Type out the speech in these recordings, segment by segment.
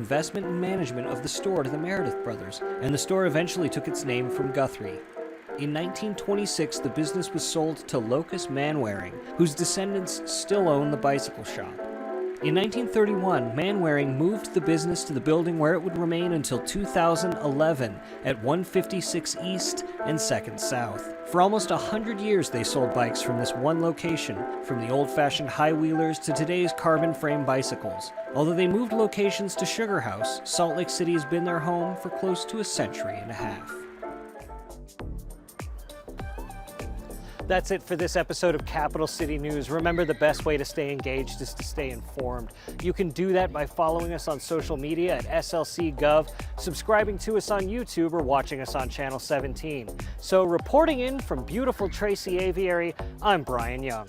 investment and management of the store to the Meredith brothers, and the store eventually took its name from Guthrie. In 1926, the business was sold to Locus Manwaring, whose descendants still own the bicycle shop. In 1931, Manwaring moved the business to the building where it would remain until 2011 at 156 East and 2nd South. For almost 100 years, they sold bikes from this one location, from the old-fashioned high-wheelers to today's carbon frame bicycles. Although they moved locations to Sugar House, Salt Lake City has been their home for close to a century and a half. That's it for this episode of Capital City News. Remember, the best way to stay engaged is to stay informed. You can do that by following us on social media at SLC.gov, subscribing to us on YouTube, or watching us on Channel 17. So reporting in from beautiful Tracy Aviary, I'm Brian Young.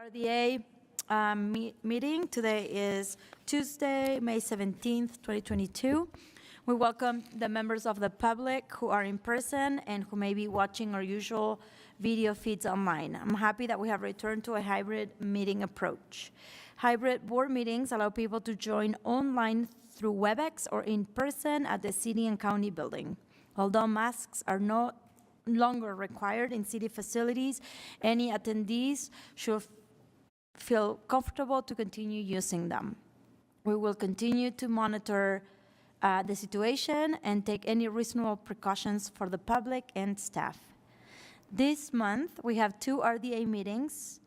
RDA meeting. Today is Tuesday, May 17th, 2022. We welcome the members of the public who are in person and who may be watching our usual video feeds online. I'm happy that we have returned to a hybrid meeting approach. Hybrid board meetings allow people to join online through WebEx or in person at the city and county building. Although masks are no longer required in city facilities, any attendees should feel comfortable to continue using them. We will continue to monitor the situation and take any reasonable precautions for the public and staff. This month, we have 2 RDA meetings,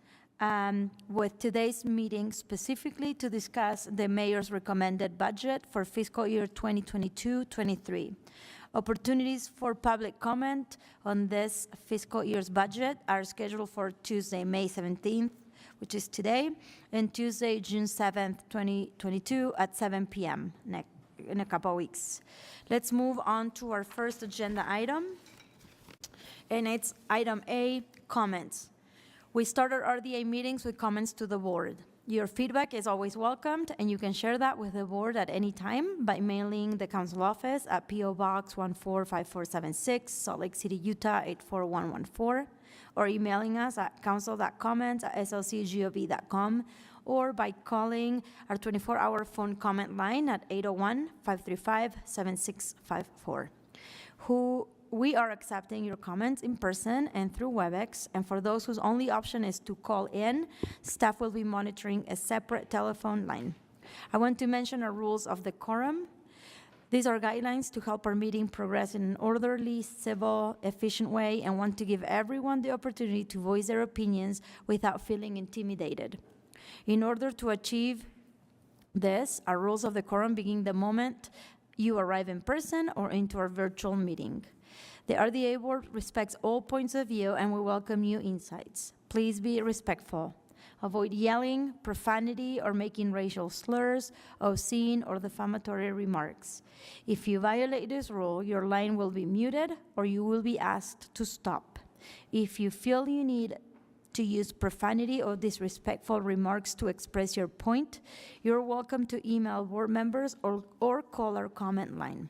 with today's meeting specifically to discuss the mayor's recommended budget for fiscal year 2022-23. Opportunities for public comment on this fiscal year's budget are scheduled for Tuesday, May 17th, which is today, and Tuesday, June 7th, 2022 at 7 p.m. in a couple of weeks. Let's move on to our first agenda item, and it's item A, comments. We start our RDA meetings with comments to the board. Your feedback is always welcomed, and you can share that with the board at any time by mailing the council office at P.O. Box 145476, Salt Lake City, Utah 84114, or emailing us at council.comments@slcgov.com, or by calling our 24-hour phone comment line at 801-535-7654. We are accepting your comments in person and through WebEx, and for those whose only option is to call in, staff will be monitoring a separate telephone line. I want to mention our rules of the quorum. These are guidelines to help our meeting progress in an orderly, civil, efficient way, and want to give everyone the opportunity to voice their opinions without feeling intimidated. In order to achieve this, our rules of the quorum begin the moment you arrive in person or into our virtual meeting. The RDA board respects all points of view and we welcome new insights. Please be respectful. Avoid yelling, profanity, or making racial slurs, obscene, or defamatory remarks. If you violate this rule, your line will be muted or you will be asked to stop. If you feel you need to use profanity or disrespectful remarks to express your point, you're welcome to email board members or call our comment line.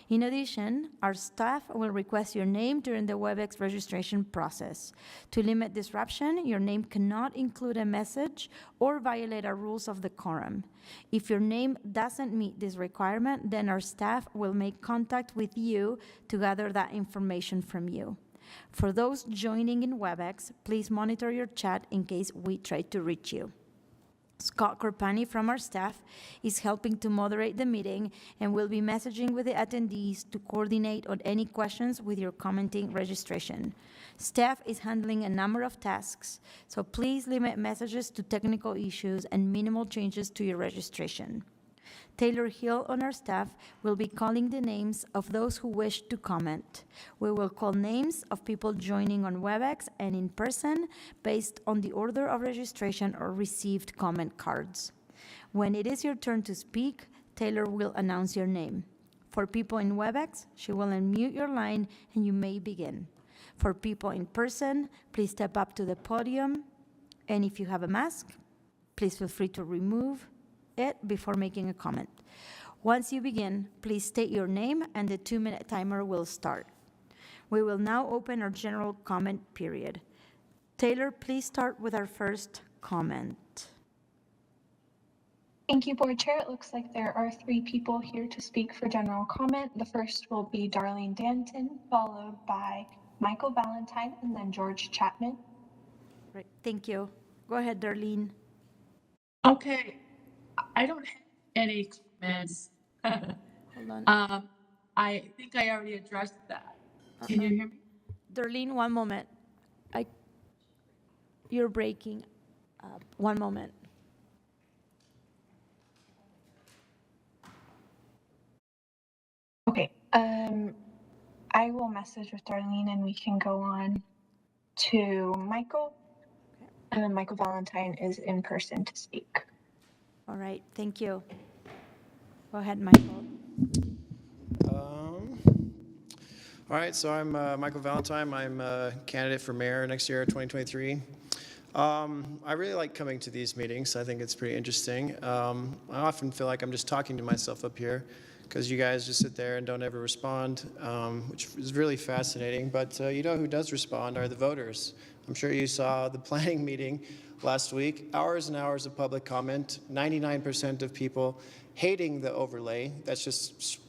In addition, our staff will request your name during the WebEx registration process. To limit disruption, your name cannot include a message or violate our rules of the quorum. If your name doesn't meet this requirement, then our staff will make contact with you to gather that information from you. For those joining in WebEx, please monitor your chat in case we try to reach you. Scott Corpani from our staff is helping to moderate the meeting and will be messaging with the attendees to coordinate on any questions with your commenting registration. Staff is handling a number of tasks, so please limit messages to technical issues and minimal changes to your registration. Taylor Hill on our staff will be calling the names of those who wish to comment. We will call names of people joining on WebEx and in person based on the order of registration or received comment cards. When it is your turn to speak, Taylor will announce your name. For people in WebEx, she will unmute your line and you may begin. For people in person, please step up to the podium, and if you have a mask, please feel free to remove it before making a comment. Once you begin, please state your name and the 2-minute timer will start. We will now open our general comment period. Taylor, please start with our first comment. Thank you, Board Chair. It looks like there are 3 people here to speak for general comment. The first will be Darlene Danton, followed by Michael Valentine, and then George Chapman. Right, thank you. Go ahead, Darlene. Okay. I don't have any comments. Hold on. I think I already addressed that. Can you hear me? Darlene, one moment. You're breaking up. One moment. Okay. I will message with Darlene and we can go on to Michael. Okay. And then Michael Valentine is in person to speak. All right, thank you. Go ahead, Michael. All right, so I'm Michael Valentine. I'm a candidate for mayor next year, 2023. I really like coming to these meetings. I think it's pretty interesting. I often feel like I'm just talking to myself up here because you guys just sit there and don't ever respond, which is really fascinating. But you know who does respond are the voters. I'm sure you saw the planning meeting last week, hours and hours of public comment, 99% of people hating the overlay. That's just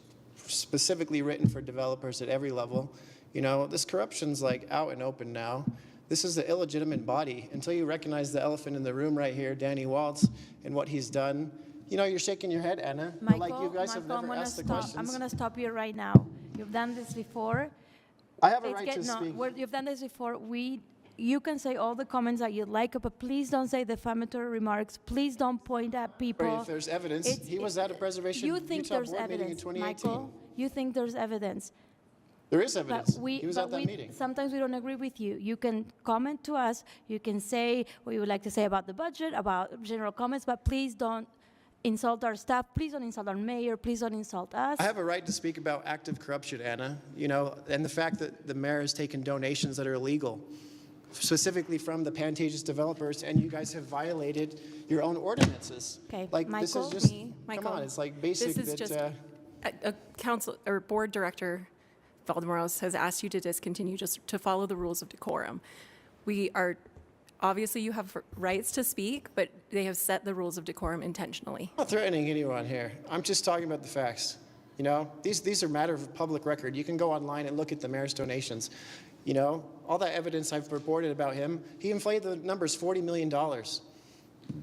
specifically written for developers at every level. You know, this corruption's like out and open now. This is the illegitimate body. Until you recognize the elephant in the room right here, Danny Waltz, and what he's done. You know, you're shaking your head, Anna. But like you guys have never asked the questions. I'm going to stop you right now. You've done this before. I have a right to speak. You've done this before. You can say all the comments that you'd like, but please don't say defamatory remarks. Please don't point at people. Right, if there's evidence, he was at a Preservation Utah board meeting in 2018. Michael, you think there's evidence. There is evidence. He was at that meeting. Sometimes we don't agree with you. You can comment to us. You can say what you would like to say about the budget, about general comments, but please don't insult our staff. Please don't insult our mayor. Please don't insult us. I have a right to speak about active corruption, Anna, you know, and the fact that the mayor has taken donations that are illegal, specifically from the Pantages developers, and you guys have violated your own ordinances. Okay, like, Michael, this is just, Michael, come on, it's like basic this is that, just a council or board director, Valdemoros, has asked you to discontinue just to follow the rules of decorum. We are, obviously you have rights to speak, but they have set the rules of decorum intentionally. I'm not threatening anyone here. I'm just talking about the facts. You know, these are matter of public record. You can go online and look at the mayor's donations. You know, all that evidence I've reported about him, he inflated the numbers $40 million.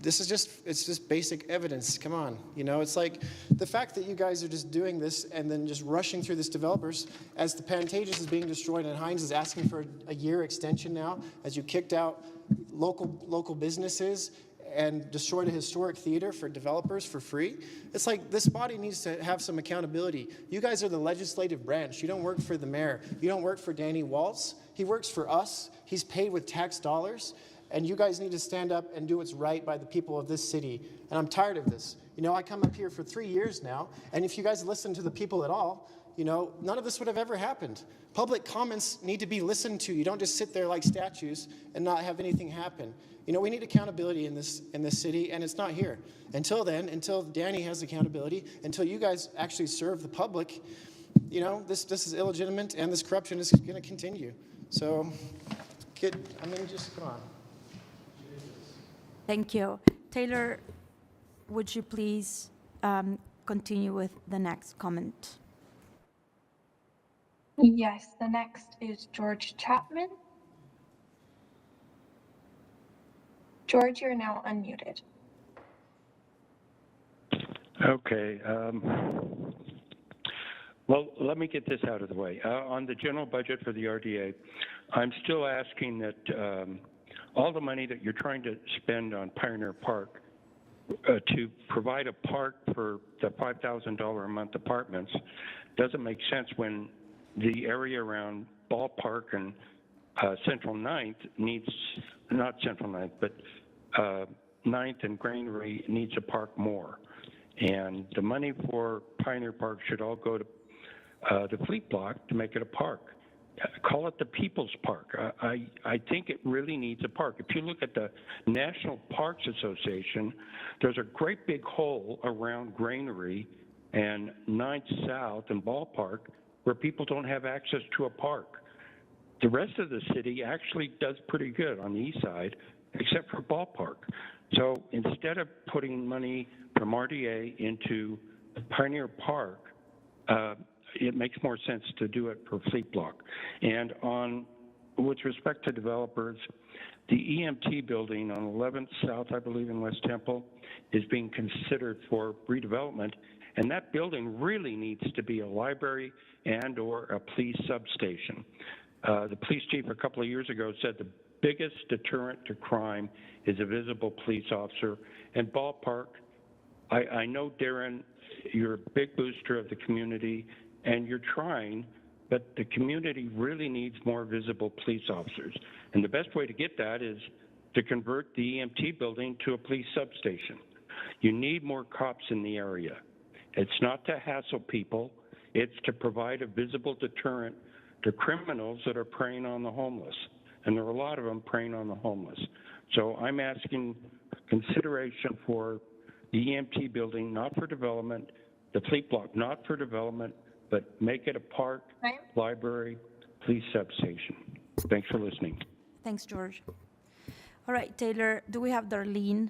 This is it's just basic evidence. Come on. You know, it's like the fact that you guys are just doing this and then just rushing through this developers as the Pantages is being destroyed and Hines is asking for a year extension now as you kicked out local businesses and destroyed a historic theater for developers for free. It's like this body needs to have some accountability. You guys are the legislative branch. You don't work for the mayor. You don't work for Danny Waltz. He works for us. He's paid with tax dollars. And you guys need to stand up and do what's right by the people of this city. And I'm tired of this. You know, I come up here for 3 years now, and if you guys listen to the people at all, you know, none of this would have ever happened. Public comments need to be listened to. You don't just sit there like statues and not have anything happen. You know, we need accountability in this city, and it's not here. Until then, until Danny has accountability, until you guys actually serve the public, you know, this is illegitimate, and this corruption is going to continue. So, just come on. Thank you. Taylor, would you please continue with the next comment? Yes, the next is George Chapman. George, you're now unmuted. Okay. Well, let me get this out of the way. On the general budget for the RDA, I'm still asking that all the money that you're trying to spend on Pioneer Park to provide a park for the $5,000 a month apartments doesn't make sense when the area around Ballpark and Central 9th needs, not Central 9th, but 9th and Granary needs a park more. And the money for Pioneer Park should all go to the Fleet Block to make it a park. Call it the People's Park. I think it really needs a park. If you look at the National Parks Association, there's a great big hole around Granary and 9th South and Ballpark where people don't have access to a park. The rest of the city actually does pretty good on the east side, except for Ballpark. So instead of putting money from RDA into Pioneer Park, it makes more sense to do it for Fleet Block. And with respect to developers, the EMT building on 11th South, I believe in West Temple, is being considered for redevelopment. And that building really needs to be a library and or a police substation. The police chief a couple of years ago said the biggest deterrent to crime is a visible police officer. And Ballpark, I know, Darren, you're a big booster of the community, and you're trying, but the community really needs more visible police officers. And the best way to get that is to convert the EMT building to a police substation. You need more cops in the area. It's not to hassle people, it's to provide a visible deterrent to criminals that are preying on the homeless. And there are a lot of them preying on the homeless. So I'm asking consideration for the EMT building, not for development, the fleet block, not for development, but make it a park, Right. library, police substation. Thanks for listening. Thanks, George. All right, Taylor, do we have Darlene?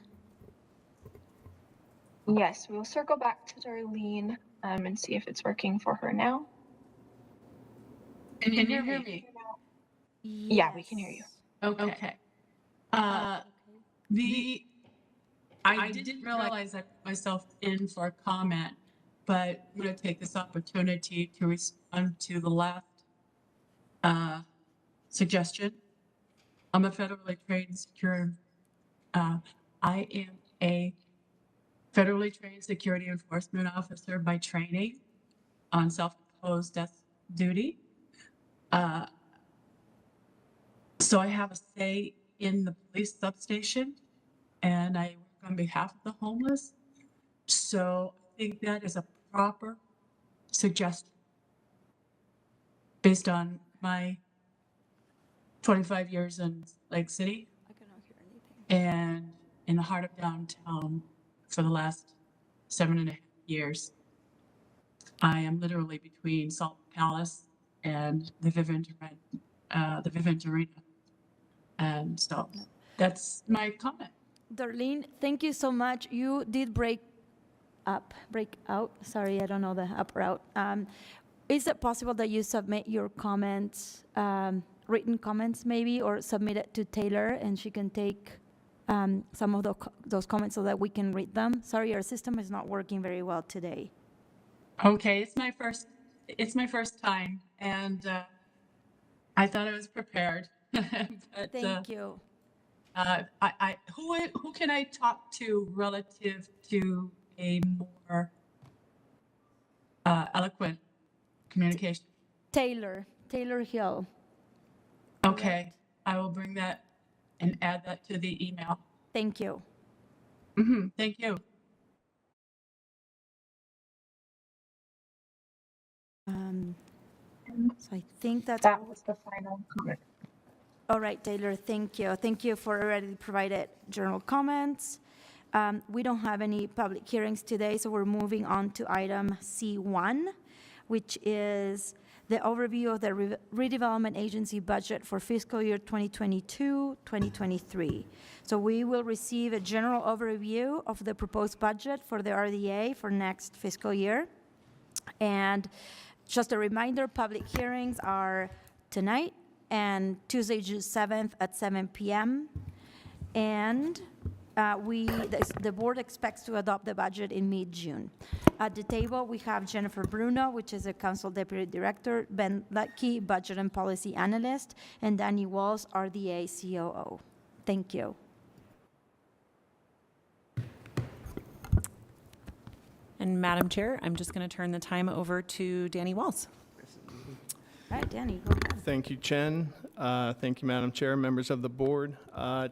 Yes, we'll circle back to Darlene and see if it's working for her now. Can you hear me? Yeah, we can hear you. Okay. I didn't realize I put myself in for a comment, but I'm going to take this opportunity to respond to the last suggestion. I'm a federally trained security. I am a federally trained security enforcement officer by training on self-imposed death duty. So I have a say in the police substation, and I work on behalf of the homeless. So I think that is a proper suggestion based on my 25 years in Lake City and in the heart of downtown for the last 7.5 years. I am literally between Salt Palace and the Vivint Arena. And so that's my comment. Darlene, thank you so much. You did break out. Sorry, I don't know the up route. Is it possible that you submit your comments, written comments maybe, or submit it to Taylor and she can take some of those comments so that we can read them? Sorry, our system is not working very well today. Okay, it's my first time, and I thought I was prepared. But, Thank you. who can I talk to relative to a more eloquent communication? Taylor Hill. Okay, I will bring that and add that to the email. Thank you. Thank you. So I think that was the final comment. all right, Taylor, thank you. Thank you for already provided journal comments. We don't have any public hearings today, so we're moving on to item C1, which is the overview of the Redevelopment Agency budget for fiscal year 2022-2023. So we will receive a general overview of the proposed budget for the RDA for next fiscal year. And just a reminder, public hearings are tonight and Tuesday, June 7th at 7 p.m. And the board expects to adopt the budget in mid-June. At the table, we have Jennifer Bruno, which is a Council Deputy Director, Ben Leckie, Budget and Policy Analyst, and Danny Walls, RDA COO. Thank you. And Madam Chair, I'm just going to turn the time over to Danny Walls. All right, Danny, go ahead. Thank you, Chen. Thank you, Madam Chair, members of the board.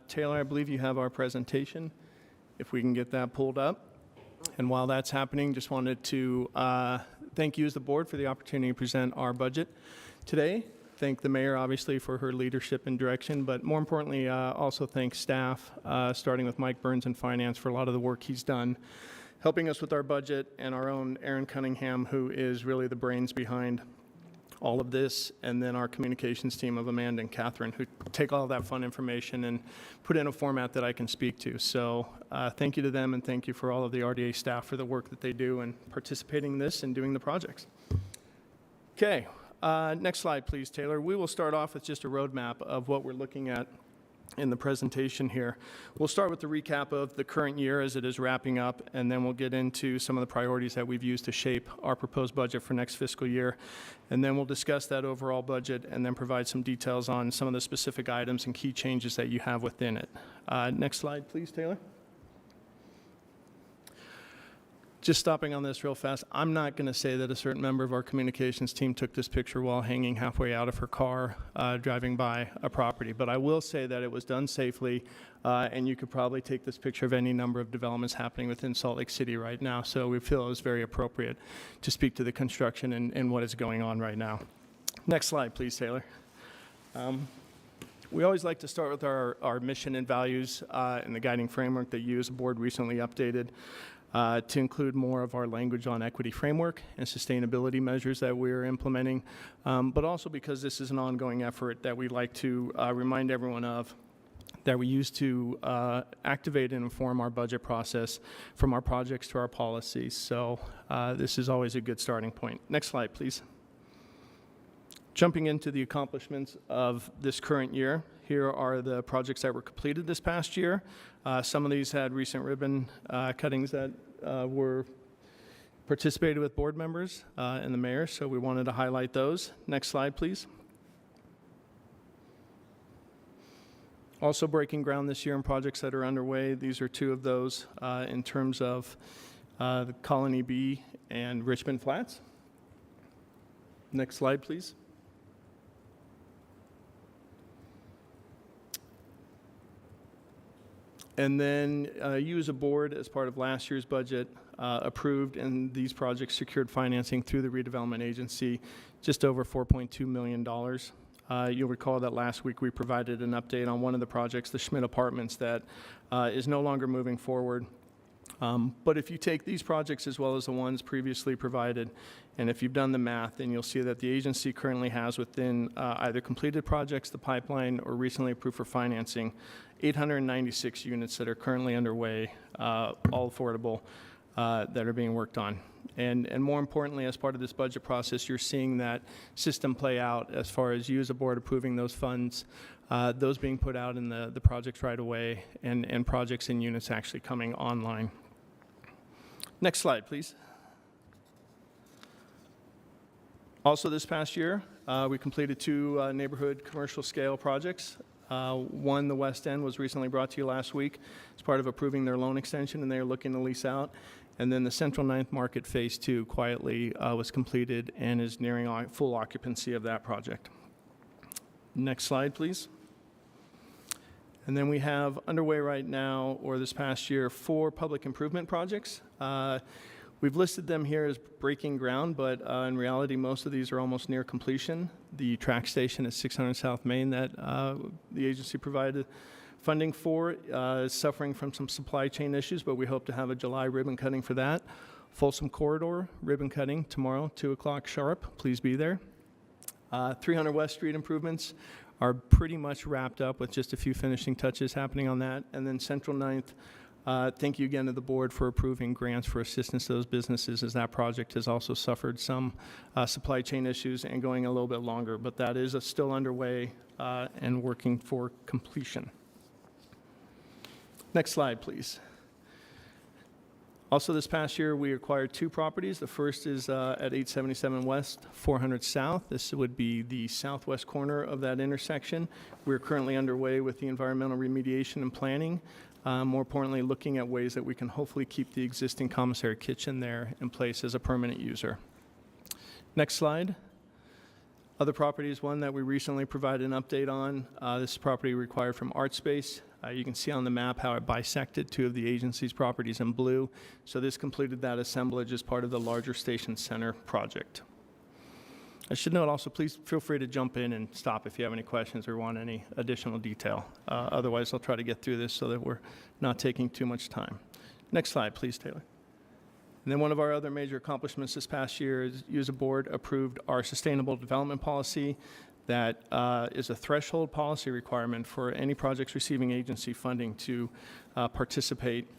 Taylor, I believe you have our presentation, if we can get that pulled up. And while that's happening, just wanted to thank you as the board for the opportunity to present our budget today. Thank the mayor, obviously, for her leadership and direction, but more importantly, also thank staff, starting with Mike Burns in finance for a lot of the work he's done, helping us with our budget, and our own Aaron Cunningham, who is really the brains behind all of this, and then our communications team of Amanda and Catherine, who take all of that fun information and put it in a format that I can speak to. So thank you to them, and thank you for all of the RDA staff for the work that they do and participating in this and doing the projects. Okay, next slide, please, Taylor. We will start off with just a roadmap of what we're looking at in the presentation here. We'll start with the recap of the current year as it is wrapping up, and then we'll get into some of the priorities that we've used to shape our proposed budget for next fiscal year. And then we'll discuss that overall budget and then provide some details on some of the specific items and key changes that you have within it. Next slide, please, Taylor. Just stopping on this real fast, I'm not going to say that a certain member of our communications team took this picture while hanging halfway out of her car driving by a property, but I will say that it was done safely, and you could probably take this picture of any number of developments happening within Salt Lake City right now, so we feel it was very appropriate to speak to the construction and what is going on right now. Next slide, please, Taylor. We always like to start with our mission and values and the guiding framework that you as a board recently updated to include more of our language on equity framework and sustainability measures that we're implementing, but also because this is an ongoing effort that we'd like to remind everyone of, that we use to activate and inform our budget process from our projects to our policies. So this is always a good starting point. Next slide, please. Jumping into the accomplishments of this current year, here are the projects that were completed this past year. Some of these had recent ribbon cuttings that were participated with board members and the mayor, so we wanted to highlight those. Next slide, please. Also breaking ground this year in projects that are underway. These are two of those in terms of the Colony B and Richmond Flats. Next slide, please. And then you as a board, as part of last year's budget, approved and these projects secured financing through the Redevelopment Agency, just over $4.2 million. You'll recall that last week we provided an update on one of the projects, the Schmidt Apartments, that is no longer moving forward. But if you take these projects as well as the ones previously provided, and if you've done the math, then you'll see that the agency currently has within either completed projects, the pipeline, or recently approved for financing, 896 units that are currently underway, all affordable, that are being worked on. And more importantly, as part of this budget process, you're seeing that system play out as far as you as a board approving those funds, those being put out in the projects right away, and projects and units actually coming online. Next slide, please. Also this past year, we completed two neighborhood commercial scale projects. One, the West End, was recently brought to you last week as part of approving their loan extension, and they're looking to lease out. And then the Central 9th Market Phase 2 quietly was completed and is nearing full occupancy of that project. Next slide, please. And then we have underway right now, or this past year, 4 public improvement projects. We've listed them here as breaking ground, but in reality, most of these are almost near completion. The track station at 600 South Main that the agency provided funding for is suffering from some supply chain issues, but we hope to have a July ribbon cutting for that. Folsom Corridor ribbon cutting tomorrow, 2 o'clock sharp. Please be there. 300 West Street improvements are pretty much wrapped up with just a few finishing touches happening on that. And then Central 9th, thank you again to the board for approving grants for assistance to those businesses, as that project has also suffered some supply chain issues and going a little bit longer, but that is still underway and working for completion. Next slide, please. Also this past year, we acquired 2 properties. The first is at 877 West, 400 South. This would be the southwest corner of that intersection. We're currently underway with the environmental remediation and planning. More importantly, looking at ways that we can hopefully keep the existing commissary kitchen there in place as a permanent user. Next slide. Other property is one that we recently provided an update on. This property required from ArtSpace. You can see on the map how it bisected 2 of the agency's properties in blue. So this completed that assemblage as part of the larger station center project. I should note also, please feel free to jump in and stop if you have any questions or want any additional detail. Otherwise, I'll try to get through this so that we're not taking too much time. Next slide, please, Taylor. And then one of our other major accomplishments this past year is you as a board approved our sustainable development policy. That is a threshold policy requirement for any projects receiving agency funding to participate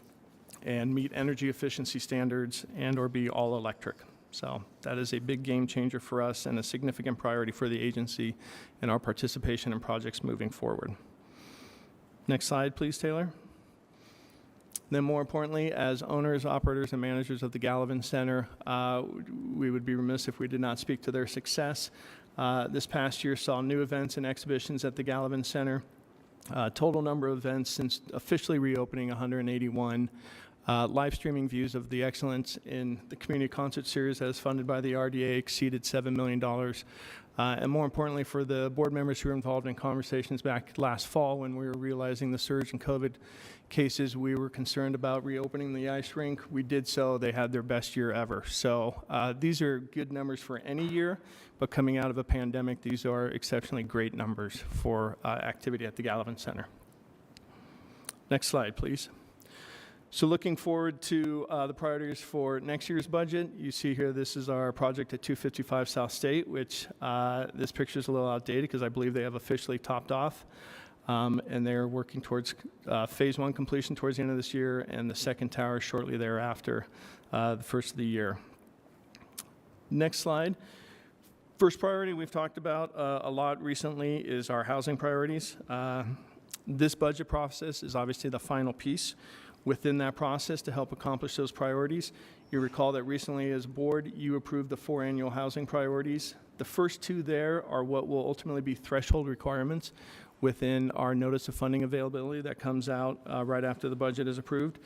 and meet energy efficiency standards and or be all electric. So that is a big game changer for us and a significant priority for the agency and our participation in projects moving forward. Next slide, please, Taylor. Then more importantly, as owners, operators, and managers of the Gallivan Center, we would be remiss if we did not speak to their success. This past year saw new events and exhibitions at the Gallivan Center. Total number of events since officially reopening, 181. Live streaming views of the excellence in the community concert series that is funded by the RDA exceeded $7 million. And more importantly, for the board members who were involved in conversations back last fall when we were realizing the surge in COVID cases, we were concerned about reopening the ice rink. We did so. They had their best year ever. So these are good numbers for any year, but coming out of a pandemic, these are exceptionally great numbers for activity at the Gallivan Center. Next slide, please. So looking forward to the priorities for next year's budget, you see here this is our project at 255 South State, which this picture is a little outdated because I believe they have officially topped off. And they're working towards phase 1 completion towards the end of this year, and the second tower shortly thereafter, the first of the year. Next slide. First priority we've talked about a lot recently is our housing priorities. This budget process is obviously the final piece within that process to help accomplish those priorities. You recall that recently as a board, you approved the 4 annual housing priorities. The first 2 there are what will ultimately be threshold requirements within our notice of funding availability that comes out right after the budget is approved.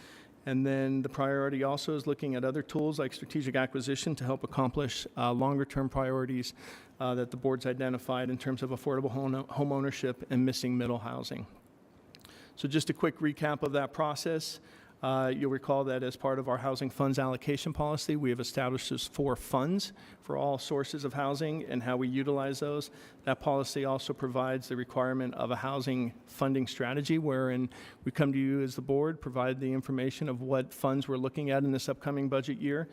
And then the priority also is looking at other tools like strategic acquisition to help accomplish longer term priorities that the board's identified in terms of affordable home ownership and missing middle housing. So just a quick recap of that process. You'll recall that as part of our housing funds allocation policy, we have established those 4 funds for all sources of housing and how we utilize those. That policy also provides the requirement of a housing funding strategy wherein we come to you as the board, provide the information of what funds we're looking at in this upcoming budget year.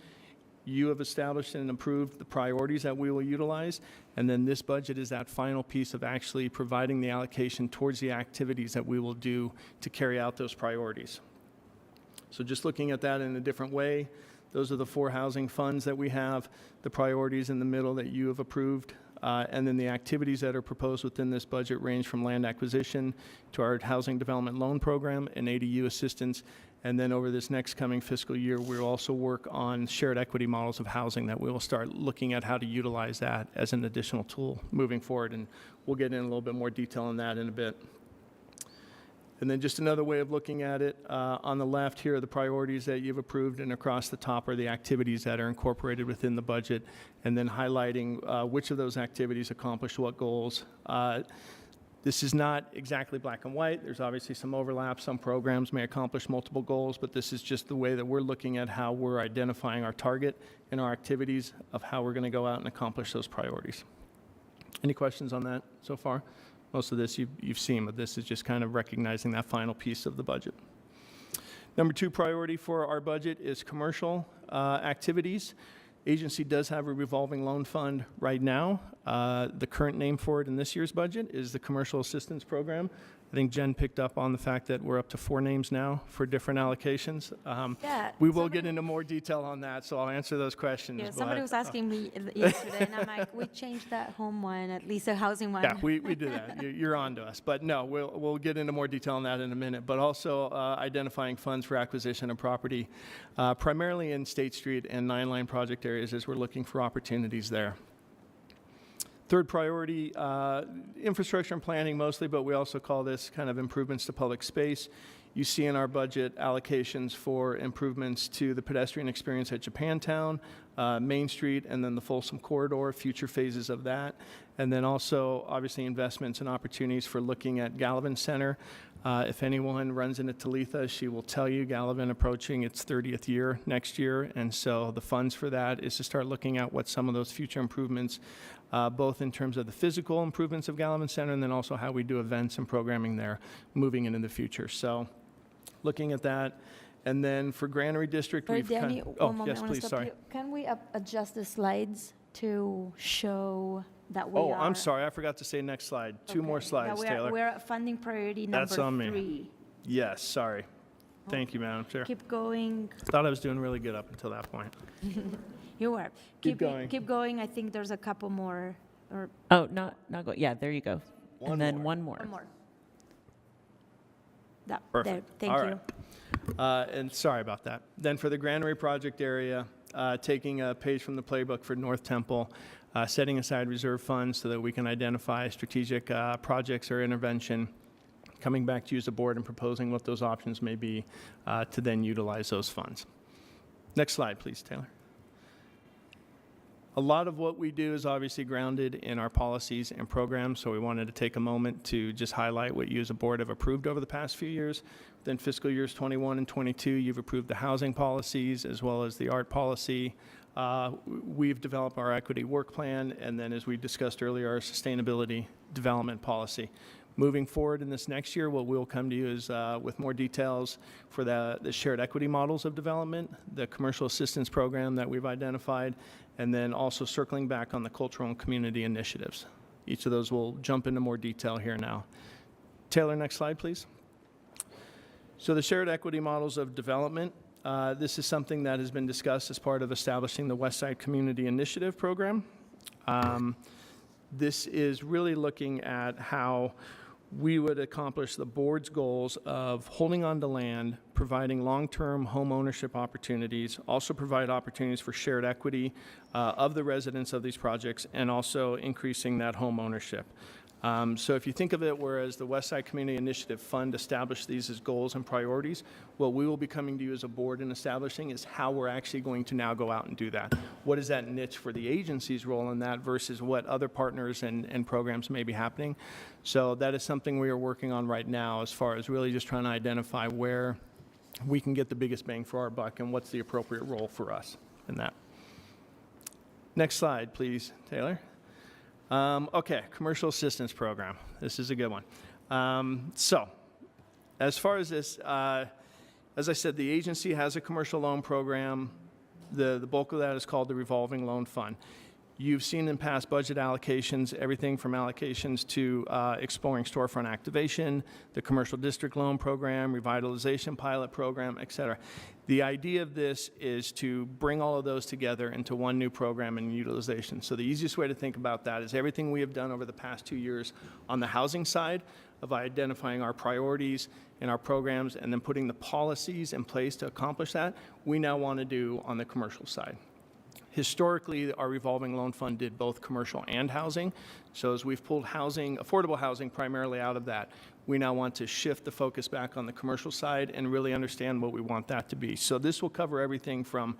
You have established and approved the priorities that we will utilize, and then this budget is that final piece of actually providing the allocation towards the activities that we will do to carry out those priorities. So just looking at that in a different way, those are the 4 housing funds that we have, the priorities in the middle that you have approved, and then the activities that are proposed within this budget range from land acquisition to our housing development loan program and ADU assistance. And then over this next coming fiscal year, we'll also work on shared equity models of housing that we will start looking at how to utilize that as an additional tool moving forward. And we'll get in a little bit more detail on that in a bit. And then just another way of looking at it, on the left here are the priorities that you've approved, and across the top are the activities that are incorporated within the budget, and then highlighting which of those activities accomplish what goals. This is not exactly black and white. There's obviously some overlap. Some programs may accomplish multiple goals, but this is just the way that we're looking at how we're identifying our target and our activities of how we're going to go out and accomplish those priorities. Any questions on that so far? Most of this you've seen, but this is just kind of recognizing that final piece of the budget. Number 2 priority for our budget is commercial activities. Agency does have a revolving loan fund right now. The current name for it in this year's budget is the Commercial Assistance Program. I think Jen picked up on the fact that we're up to 4 names now for different allocations. We will get into more detail on that, so I'll answer those questions. Yeah, somebody was asking me yesterday, and I'm like, we changed that home one, at least a housing one. Yeah, we did that. You're on to us. But no, we'll get into more detail on that in a minute. But also identifying funds for acquisition of property, primarily in State Street and 9-line project areas as we're looking for opportunities there. Third priority, infrastructure and planning mostly, but we also call this kind of improvements to public space. You see in our budget allocations for improvements to the pedestrian experience at Japantown, Main Street, and then the Folsom Corridor, future phases of that. And then also, obviously, investments and opportunities for looking at Gallivan Center. If anyone runs into Talitha, she will tell you Gallivan approaching its 30th year next year. And so the funds for that is to start looking at what some of those future improvements, both in terms of the physical improvements of Gallivan Center and then also how we do events and programming there moving into the future. So looking at that. And then for Granary District, Sorry, Danny, one moment, yes, I wanna please, stop sorry. you. Can we adjust the slides to show that we are? I'm sorry, I forgot to say next slide. 2 more Okay. slides, Yeah, Taylor. we're at funding priority number That's on me. 3. Yes, sorry. Thank you, Madam Chair. Keep going. Thought I was doing really good up until that point. You were. Keep going. Keep going. I think there's a couple more. Or Oh, not go. Yeah, there you go. One and then more. one more. one more. That, Perfect. there. Thank All you. right. And sorry about that. Then for the Granary project area, taking a page from the playbook for North Temple, setting aside reserve funds so that we can identify strategic projects or intervention coming back to you as a board and proposing what those options may be to then utilize those funds. Next slide, please, Taylor. A lot of what we do is obviously grounded in our policies and programs, so we wanted to take a moment to just highlight what you as a board have approved over the past few years. Then fiscal years 21 and 22, you've approved the housing policies as well as the art policy. We've developed our equity work plan, and then as we discussed earlier, our sustainability development policy. Moving forward in this next year, what we'll come to you is with more details for the shared equity models of development, the commercial assistance program that we've identified, and then also circling back on the cultural and community initiatives. Each of those will jump into more detail here now. Taylor, next slide, please. So the shared equity models of development, this is something that has been discussed as part of establishing the Westside Community Initiative program. This is really looking at how we would accomplish the board's goals of holding on to land, providing long-term home ownership opportunities, also provide opportunities for shared equity of the residents of these projects, and also increasing that home ownership. So if you think of it, whereas the Westside Community Initiative Fund established these as goals and priorities, what we will be coming to you as a board and establishing is how we're actually going to now go out and do that. What is that niche for the agency's role in that versus what other partners and programs may be happening? So that is something we are working on right now as far as really just trying to identify where we can get the biggest bang for our buck and what's the appropriate role for us in that. Next slide, please, Taylor. Okay, commercial assistance program. This is a good one. So, as far as this, as I said, the agency has a commercial loan program. The bulk of that is called the Revolving Loan Fund. You've seen in past budget allocations, everything from allocations to exploring storefront activation, the commercial district loan program, revitalization pilot program, et cetera. The idea of this is to bring all of those together into one new program and utilization. So the easiest way to think about that is everything we have done over the past 2 years on the housing side of identifying our priorities and our programs and then putting the policies in place to accomplish that, we now want to do on the commercial side. Historically, our revolving loan fund did both commercial and housing. So as we've pulled housing, affordable housing primarily out of that, we now want to shift the focus back on the commercial side and really understand what we want that to be. So this will cover everything from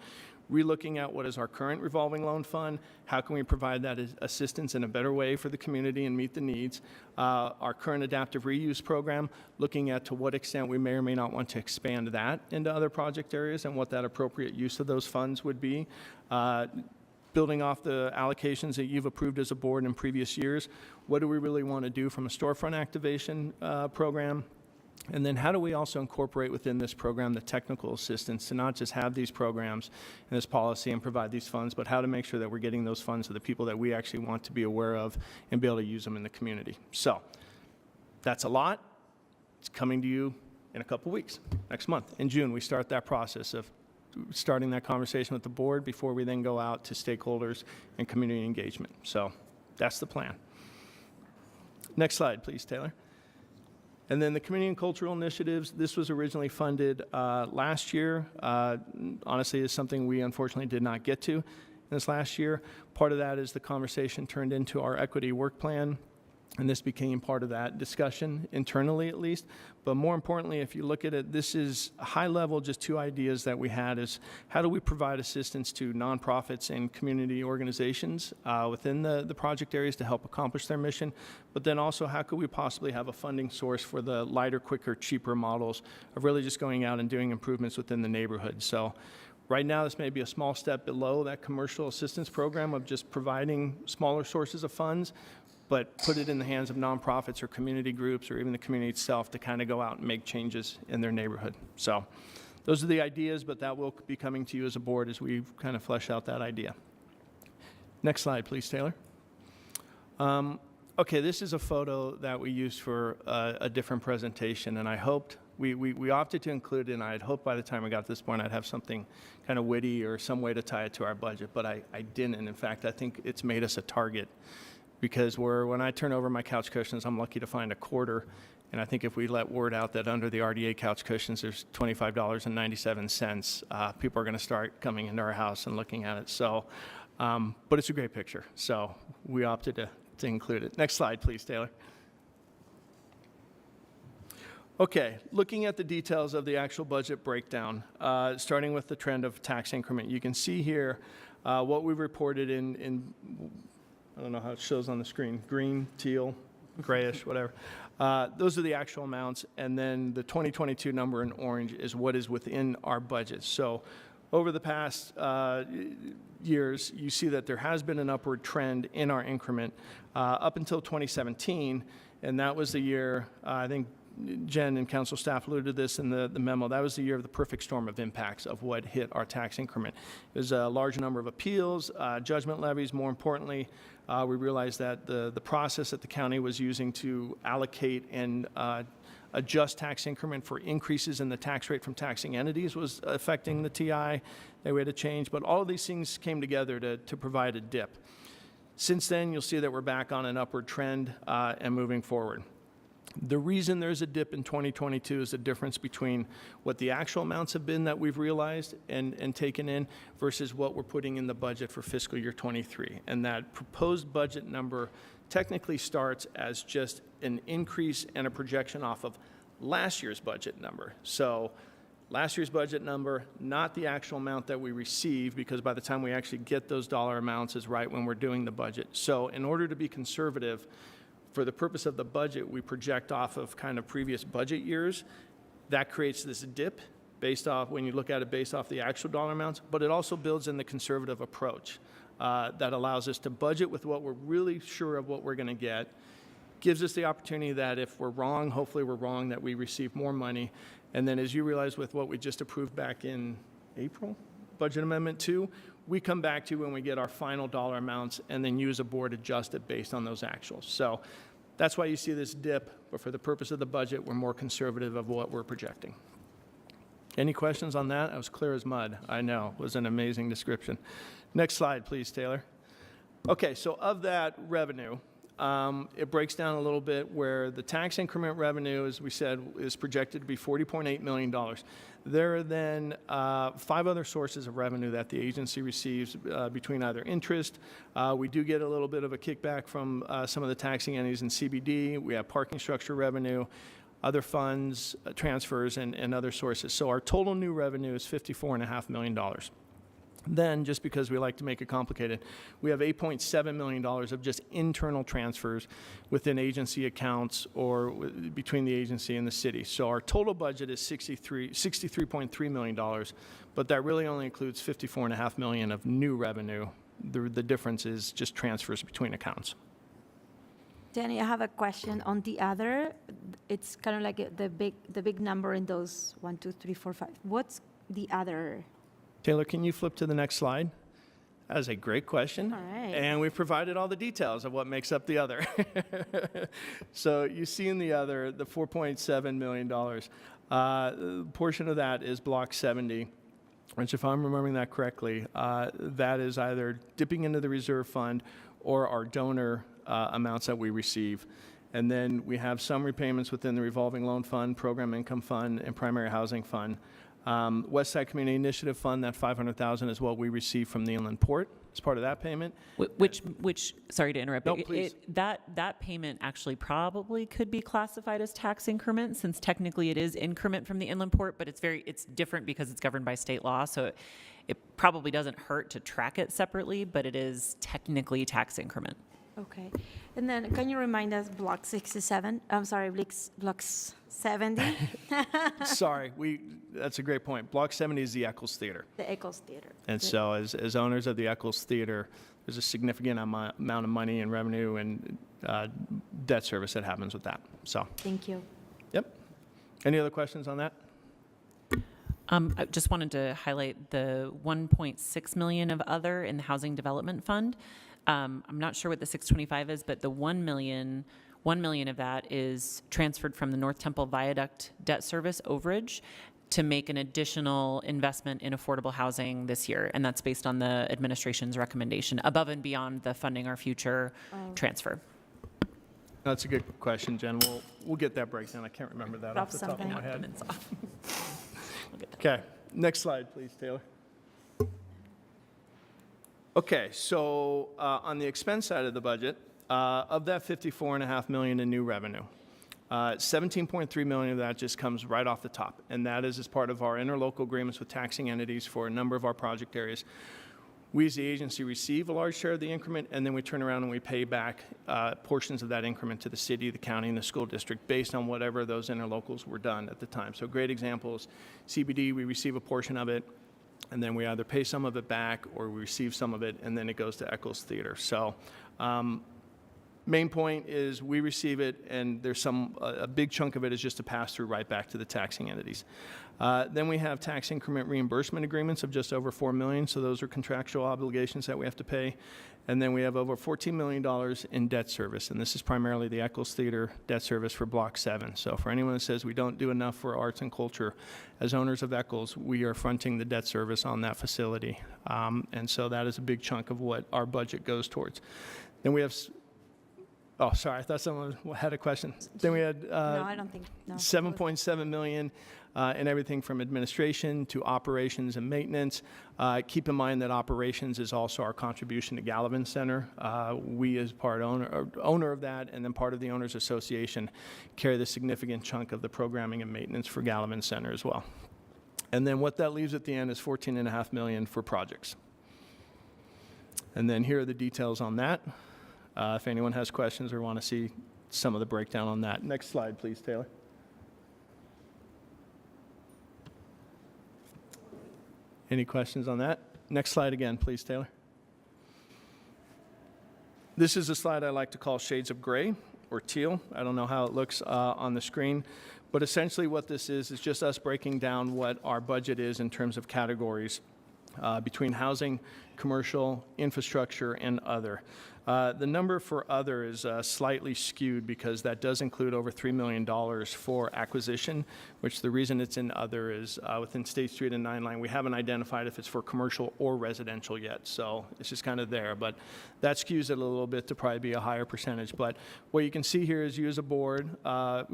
relooking at what is our current revolving loan fund, how can we provide that assistance in a better way for the community and meet the needs, our current adaptive reuse program, looking at to what extent we may or may not want to expand that into other project areas and what that appropriate use of those funds would be. Building off the allocations that you've approved as a board in previous years, what do we really want to do from a storefront activation program? And then how do we also incorporate within this program the technical assistance to not just have these programs and this policy and provide these funds, but how to make sure that we're getting those funds to the people that we actually want to be aware of and be able to use them in the community. So that's a lot. It's coming to you in a couple weeks. Next month, in June, we start that process of starting that conversation with the board before we then go out to stakeholders and community engagement. So that's the plan. Next slide, please, Taylor. And then the community and cultural initiatives, this was originally funded last year. Honestly, is something we unfortunately did not get to in this last year. Part of that is the conversation turned into our equity work plan, and this became part of that discussion internally at least. But more importantly, if you look at it, this is high level, just two ideas that we had is how do we provide assistance to nonprofits and community organizations within the project areas to help accomplish their mission, but then also how could we possibly have a funding source for the lighter, quicker, cheaper models of really just going out and doing improvements within the neighborhood. So right now, this may be a small step below that commercial assistance program of just providing smaller sources of funds, but put it in the hands of nonprofits or community groups or even the community itself to kind of go out and make changes in their neighborhood. So those are the ideas, but that will be coming to you as a board as we kind of flesh out that idea. Next slide, please, Taylor. Okay, this is a photo that we used for a different presentation, and I hoped, we opted to include it, and I had hoped by the time we got to this point I'd have something kind of witty or some way to tie it to our budget, but I didn't. In fact, I think it's made us a target. Because when I turn over my couch cushions, I'm lucky to find a quarter. And I think if we let word out that under the RDA couch cushions, there's $25.97, people are going to start coming into our house and looking at it. So, but it's a great picture. So we opted to include it. Next slide, please, Taylor. Okay, looking at the details of the actual budget breakdown, starting with the trend of tax increment, you can see here what we reported in, I don't know how it shows on the screen, green, teal, grayish, whatever. Those are the actual amounts, and then the 2022 number in orange is what is within our budget. So over the past years, you see that there has been an upward trend in our increment up until 2017, and that was the year, I think Jen and council staff alluded to this in the memo, that was the year of the perfect storm of impacts of what hit our tax increment. There's a large number of appeals, judgment levies. More importantly, we realized that the process that the county was using to allocate and adjust tax increment for increases in the tax rate from taxing entities was affecting the TI. They had to change, but all of these things came together to provide a dip. Since then, you'll see that we're back on an upward trend and moving forward. The reason there's a dip in 2022 is the difference between what the actual amounts have been that we've realized and taken in versus what we're putting in the budget for fiscal year 23. And that proposed budget number technically starts as just an increase and a projection off of last year's budget number. So last year's budget number, not the actual amount that we receive, because by the time we actually get those dollar amounts is right when we're doing the budget. So in order to be conservative, for the purpose of the budget, we project off of kind of previous budget years. That creates this dip based off, when you look at it based off the actual dollar amounts, but it also builds in the conservative approach that allows us to budget with what we're really sure of what we're going to get, gives us the opportunity that if we're wrong, hopefully we're wrong, that we receive more money. And then as you realize with what we just approved back in April, Budget Amendment 2, we come back to when we get our final dollar amounts and then use a board adjusted based on those actuals. So that's why you see this dip, but for the purpose of the budget, we're more conservative of what we're projecting. Any questions on that? I was clear as mud. I know, it was an amazing description. Next slide, please, Taylor. Okay, so of that revenue, it breaks down a little bit where the tax increment revenue, as we said, is projected to be $40.8 million. There are then 5 other sources of revenue that the agency receives between either interest. We do get a little bit of a kickback from some of the taxing entities in CBD. We have parking structure revenue, other funds, transfers, and other sources. So our total new revenue is $54.5 million. Then, just because we like to make it complicated, we have $8.7 million of just internal transfers within agency accounts or between the agency and the city. So our total budget is $63.3 million, but that really only includes $54.5 million of new revenue. The difference is just transfers between accounts. Danny, I have a question on the other. It's kind of like the big number in those 1, 2, 3, 4, 5. What's the other? Taylor, can you flip to the next slide? That is a great question. All right. And we've provided all the details of what makes up the other. So you see in the other, the $4.7 million. Portion of that is Block 70, which if I'm remembering that correctly, that is either dipping into the reserve fund or our donor amounts that we receive. And then we have some repayments within the Revolving Loan Fund, Program Income Fund, and Primary Housing Fund. West Side Community Initiative Fund, that $500,000 is what we receive from the Inland Port as part of that payment. Which sorry to interrupt, No, but please. that payment actually probably could be classified as tax increment, since technically it is increment from the Inland Port, but it's different because it's governed by state law, so it probably doesn't hurt to track it separately, but it is technically tax increment. Okay. And then can you remind us Block 67? I'm sorry, Block 70? Sorry, that's a great point. Block 70 is the Eccles Theater. The Eccles Theater. And so as owners of the Eccles Theater, there's a significant amount of money and revenue and debt service that happens with that. So, Thank you. yep. Any other questions on that? I just wanted to highlight the $1.6 million of other in the Housing Development Fund. I'm not sure what the 625 is, but the $1 million of that is transferred from the North Temple Viaduct debt service overage to make an additional investment in affordable housing this year. And that's based on the administration's recommendation, above and beyond the Funding Our Future transfer. That's a good question, Jen. We'll get that breakdown. I can't remember that off the top of my head. Okay, next slide, please, Taylor. Okay, so on the expense side of the budget, of that $54.5 million in new revenue, 17.3 million of that just comes right off the top, and that is as part of our interlocal agreements with taxing entities for a number of our project areas. We as the agency receive a large share of the increment, and then we turn around and we pay back portions of that increment to the city, the county, and the school district based on whatever those interlocals were done at the time. So great examples, CBD, we receive a portion of it, and then we either pay some of it back or we receive some of it, and then it goes to Eccles Theater. So main point is we receive it, and there's a big chunk of it is just a pass-through right back to the taxing entities. Then we have tax increment reimbursement agreements of just over $4 million, so those are contractual obligations that we have to pay. And then we have over $14 million in debt service, and this is primarily the Eccles Theater debt service for Block 7. So for anyone that says we don't do enough for arts and culture, as owners of Eccles, we are fronting the debt service on that facility. And so that is a big chunk of what our budget goes towards. Then we have oh, sorry, I thought someone had a question. Then we had No, I don't think, no. 7.7 million in everything from administration to operations and maintenance. Keep in mind that operations is also our contribution to Gallivan Center. We as owner of that, and then part of the Owners Association, carry the significant chunk of the programming and maintenance for Gallivan Center as well. And then what that leaves at the end is 14.5 million for projects. And then here are the details on that. If anyone has questions or want to see some of the breakdown on that. Next slide, please, Taylor. Any questions on that? Next slide again, please, Taylor. This is a slide I like to call shades of gray or teal. I don't know how it looks on the screen, but essentially what this is just us breaking down what our budget is in terms of categories between housing, commercial, infrastructure, and other. The number for other is slightly skewed because that does include over $3 million for acquisition, which the reason it's in other is within State Street and 9 Line, we haven't identified if it's for commercial or residential yet. So it's just kind of there, but that skews it a little bit to probably be a higher percentage. But what you can see here is you as a board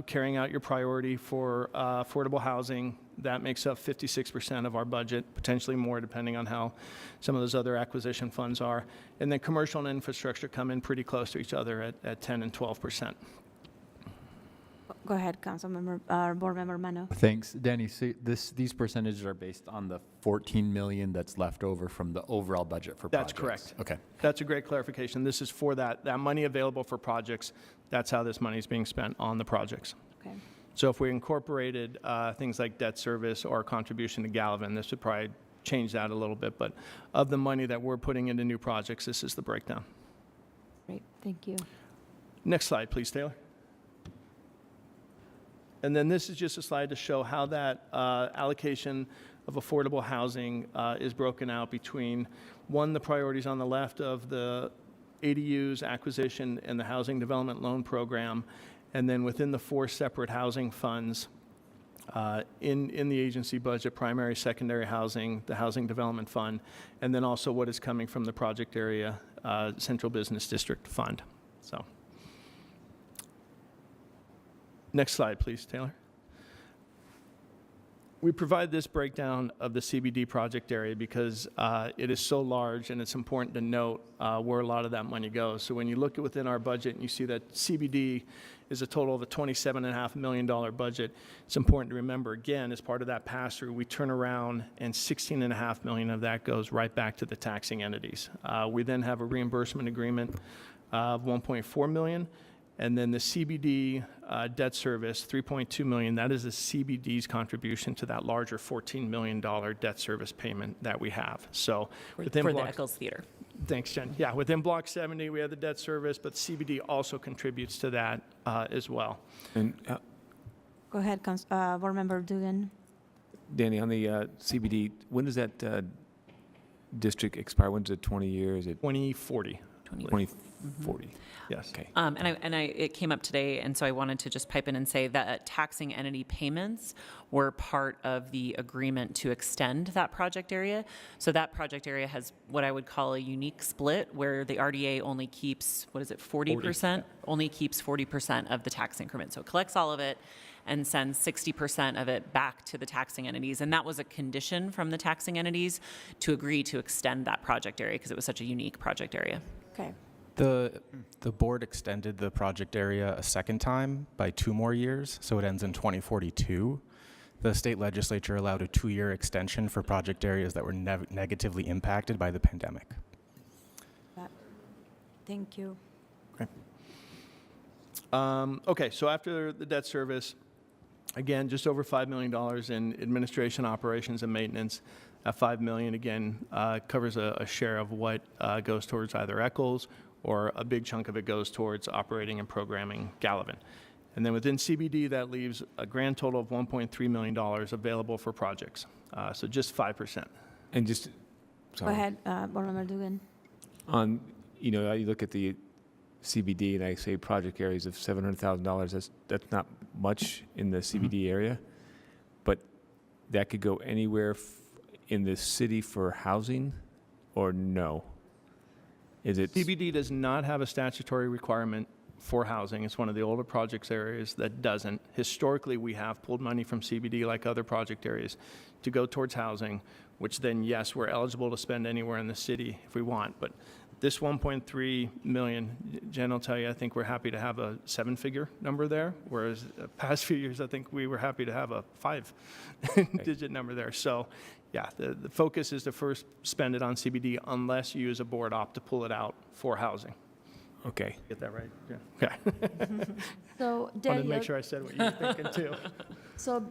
carrying out your priority for affordable housing. That makes up 56% of our budget, potentially more depending on how some of those other acquisition funds are. And then commercial and infrastructure come in pretty close to each other at 10 and 12%. Go ahead, Board Member Mano. Thanks, Danny. So these percentages are based on the 14 million that's left over from the overall budget for projects. That's correct. Okay. That's a great clarification. This is for that money available for projects. That's how this money is being spent on the projects. Okay. So if we incorporated things like debt service or contribution to Gallivan, this would probably change that a little bit. But of the money that we're putting into new projects, this is the breakdown. Great, thank you. Next slide, please, Taylor. And then this is just a slide to show how that allocation of affordable housing is broken out between, one, the priorities on the left of the ADUs, acquisition, and the Housing Development Loan Program, and then within the 4 separate housing funds in the agency budget, primary, secondary housing, the Housing Development Fund, and then also what is coming from the project area Central Business District Fund. So, next slide, please, Taylor. We provide this breakdown of the CBD project area because it is so large, and it's important to note where a lot of that money goes. So when you look at within our budget and you see that CBD is a total of a $27.5 million budget, it's important to remember, again, as part of that pass-through, we turn around and $16.5 million of that goes right back to the taxing entities. We then have a reimbursement agreement of $1.4 million. And then the CBD debt service, $3.2 million, that is the CBD's contribution to that larger $14 million debt service payment that we have. So within for the Eccles Theater. Thanks, Jen. Yeah, within Block 70, we have the debt service, but CBD also contributes to that as well. And Go ahead, Board Member Dugan. Danny, on the CBD, when does that district expire? When's it 20 years? 2040. 2040. Yes. Okay. It came up today, and so I wanted to just pipe in and say that taxing entity payments were part of the agreement to extend that project area. So that project area has what I would call a unique split, where the RDA only keeps, 40%? Only keeps 40% of the tax increment. So it collects all of it and sends 60% of it back to the taxing entities. And that was a condition from the taxing entities to agree to extend that project area because it was such a unique project area. Okay, The board extended the project area a second time by 2 more years, so it ends in 2042. The state legislature allowed a 2-year extension for project areas that were negatively impacted by the pandemic. Thank you. Okay. Okay, so after the debt service, again, just over $5 million in administration, operations, and maintenance. That $5 million, again, covers a share of what goes towards either Eccles, or a big chunk of it goes towards operating and programming Gallivan. And then within CBD, that leaves a grand total of $1.3 million available for projects. So just 5%. And just, sorry. Go ahead, Board Member Dugan. On, you know, you look at the CBD and I say project areas of $700,000, that's not much in the CBD area, but that could go anywhere in the city for housing, or no? Is it? CBD does not have a statutory requirement for housing. It's one of the older projects areas that doesn't. Historically, we have pulled money from CBD like other project areas to go towards housing, which then, yes, we're eligible to spend anywhere in the city if we want. But this 1.3 million, Jen will tell you, I think we're happy to have a 7-figure number there, whereas the past few years, I think we were happy to have a 5-digit number there. So yeah, the focus is to first spend it on CBD unless you as a board opt to pull it out for housing. Okay. Get that right? Yeah. Okay. So, Wanted to make sure I said what you were thinking too. So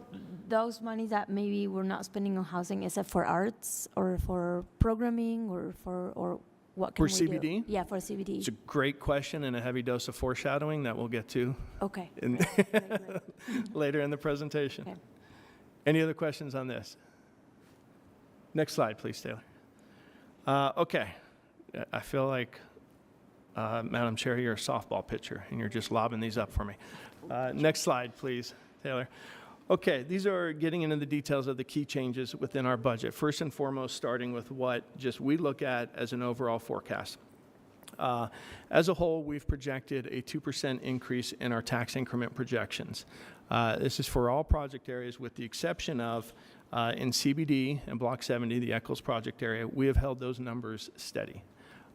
those monies that maybe we're not spending on housing, is it for arts or for programming or what can For we do? CBD? Yeah, for CBD. It's a great question and a heavy dose of foreshadowing that we'll get to Okay. in Great. later in the presentation. Okay. Any other questions on this? Next slide, please, Taylor. Okay. I feel like, Madam Chair, you're a softball pitcher, and you're just lobbing these up for me. Next slide, please, Taylor. Okay, these are getting into the details of the key changes within our budget. First and foremost, starting with what just we look at as an overall forecast. As a whole, we've projected a 2% increase in our tax increment projections. This is for all project areas with the exception of in CBD and Block 70, the Eccles project area, we have held those numbers steady.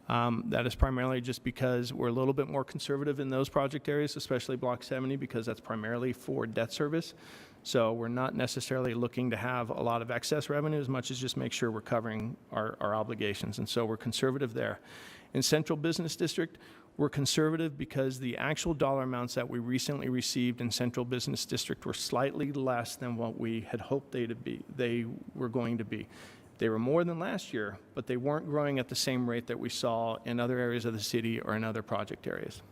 That is primarily just because we're a little bit more conservative in those project areas, especially Block 70, because that's primarily for debt service. So we're not necessarily looking to have a lot of excess revenue as much as just make sure we're covering our obligations. And so we're conservative there. In Central Business District, we're conservative because the actual dollar amounts that we recently received in Central Business District were slightly less than what we had hoped they were going to be. They were more than last year, but they weren't growing at the same rate that we saw in other areas of the city or in other project areas.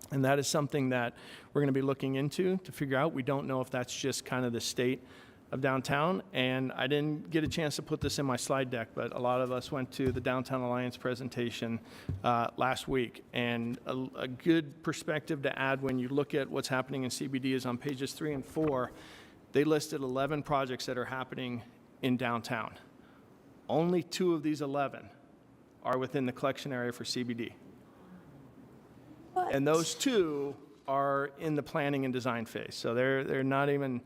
And that is something that we're going to be looking into to figure out. We don't know if that's just kind of the state of downtown. And I didn't get a chance to put this in my slide deck, but a lot of us went to the Downtown Alliance presentation last week. And a good perspective to add when you look at what's happening in CBD is on pages 3 and 4. They listed 11 projects that are happening in downtown. Only 2 of these 11 are within the collection area for CBD. What? And those 2 are in the planning and design phase. So they're not even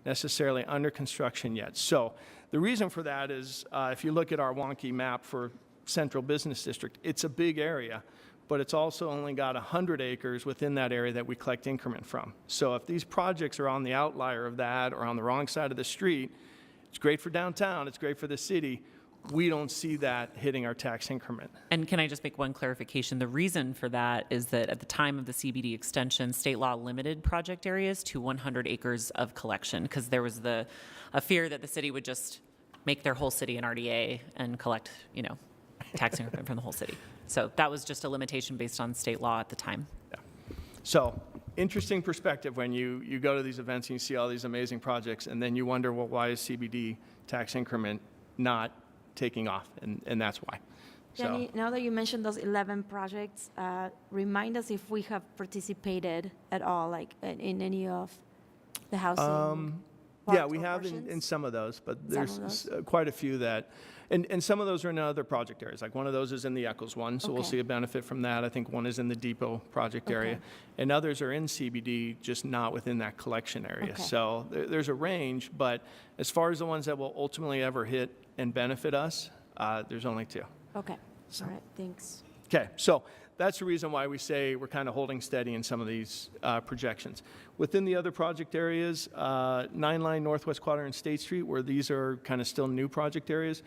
necessarily under construction yet. So the reason for that is if you look at our wonky map for Central Business District, it's a big area, but it's also only got 100 acres within that area that we collect increment from. So if these projects are on the outlier of that or on the wrong side of the street, it's great for downtown, it's great for the city. We don't see that hitting our tax increment. And can I just make one clarification? The reason for that is that at the time of the CBD extension, state law limited project areas to 100 acres of collection because there was a fear that the city would just make their whole city an RDA and collect, tax increment from the whole city. So that was just a limitation based on state law at the time. Yeah. So interesting perspective when you go to these events and you see all these amazing projects and then you wonder, well, why is CBD tax increment not taking off, and that's why. Jenny, now that you mentioned those 11 projects, remind us if we have participated at all, like in any of the housing. Yeah, we have in some of those, but there's quite a few that, and some of those are in other project areas. Like one of those is in the Eccles one, so we'll see a benefit from that. I think one is in the Depot project area, and others are in CBD, just not within that collection area. So there's a range, but as far as the ones that will ultimately ever hit and benefit us, there's only 2. Okay, all right, thanks. Okay, so that's the reason why we say we're kind of holding steady in some of these projections. Within the other project areas, 9 Line, Northwest Quadrant, State Street, where these are kind of still new project areas,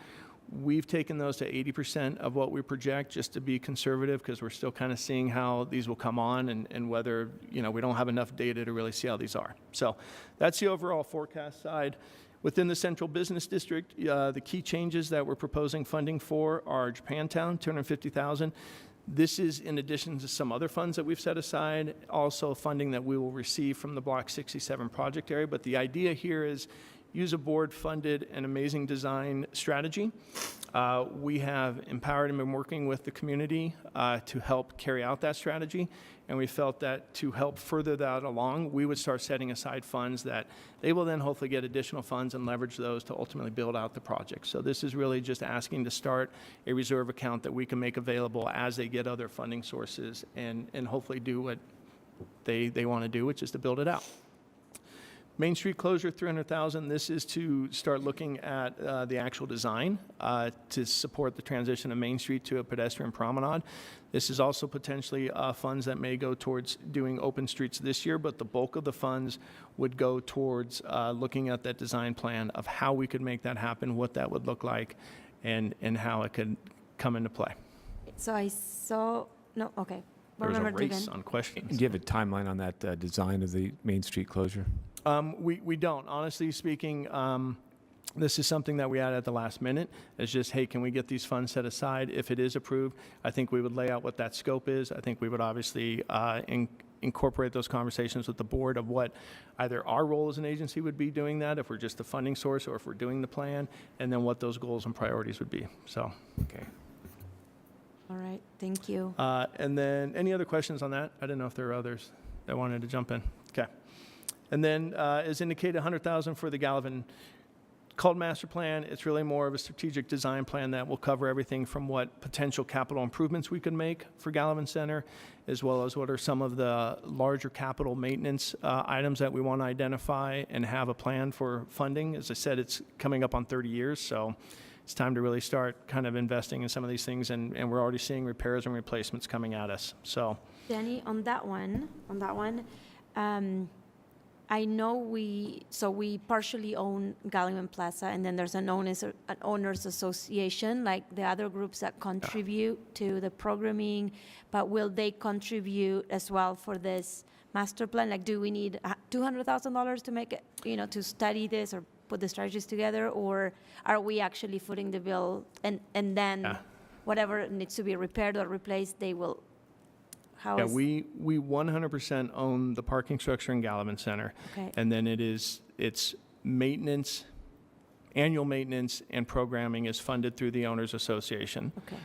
we've taken those to 80% of what we project just to be conservative because we're still kind of seeing how these will come on and whether, we don't have enough data to really see how these are. So that's the overall forecast side. Within the Central Business District, the key changes that we're proposing funding for are Japantown, $250,000. This is in addition to some other funds that we've set aside, also funding that we will receive from the Block 67 project area. But the idea here is use a board-funded and amazing design strategy. We have empowered and been working with the community to help carry out that strategy, and we felt that to help further that along, we would start setting aside funds that they will then hopefully get additional funds and leverage those to ultimately build out the project. So this is really just asking to start a reserve account that we can make available as they get other funding sources and hopefully do what they want to do, which is to build it out. Main Street closure, $300,000. This is to start looking at the actual design to support the transition of Main Street to a pedestrian promenade. This is also potentially funds that may go towards doing open streets this year, but the bulk of the funds would go towards looking at that design plan of how we could make that happen, what that would look like, and how it could come into play. So I saw, no, okay. There was a Board Member race Dugan. on questions. Do you have a timeline on that design of the Main Street closure? We don't. Honestly speaking, this is something that we add at the last minute. It's just, hey, can we get these funds set aside? If it is approved, I think we would lay out what that scope is. I think we would obviously incorporate those conversations with the board of what either our role as an agency would be doing that, if we're just the funding source or if we're doing the plan, and then what those goals and priorities would be. So, okay. All right, thank you. And then any other questions on that? I didn't know if there were others that wanted to jump in. Okay. And then, as indicated, $100,000 for the Gallivan called master plan. It's really more of a strategic design plan that will cover everything from what potential capital improvements we could make for Gallivan Center, as well as what are some of the larger capital maintenance items that we want to identify and have a plan for funding. As I said, it's coming up on 30 years, so it's time to really start kind of investing in some of these things, and we're already seeing repairs and replacements coming at us. So, Danny, on that one, I know we partially own Gallivan Plaza, and then there's an owners association, like the other groups that contribute to the programming, but will they contribute as well for this master plan? Like, do we need $200,000 to make it, to study this or put the strategies together, or are we actually footing the bill and then whatever needs to be repaired or replaced, they will? We 100% own the parking structure in Gallivan Center. Okay. And then it's maintenance, annual maintenance and programming is funded through the Owners Association. Okay.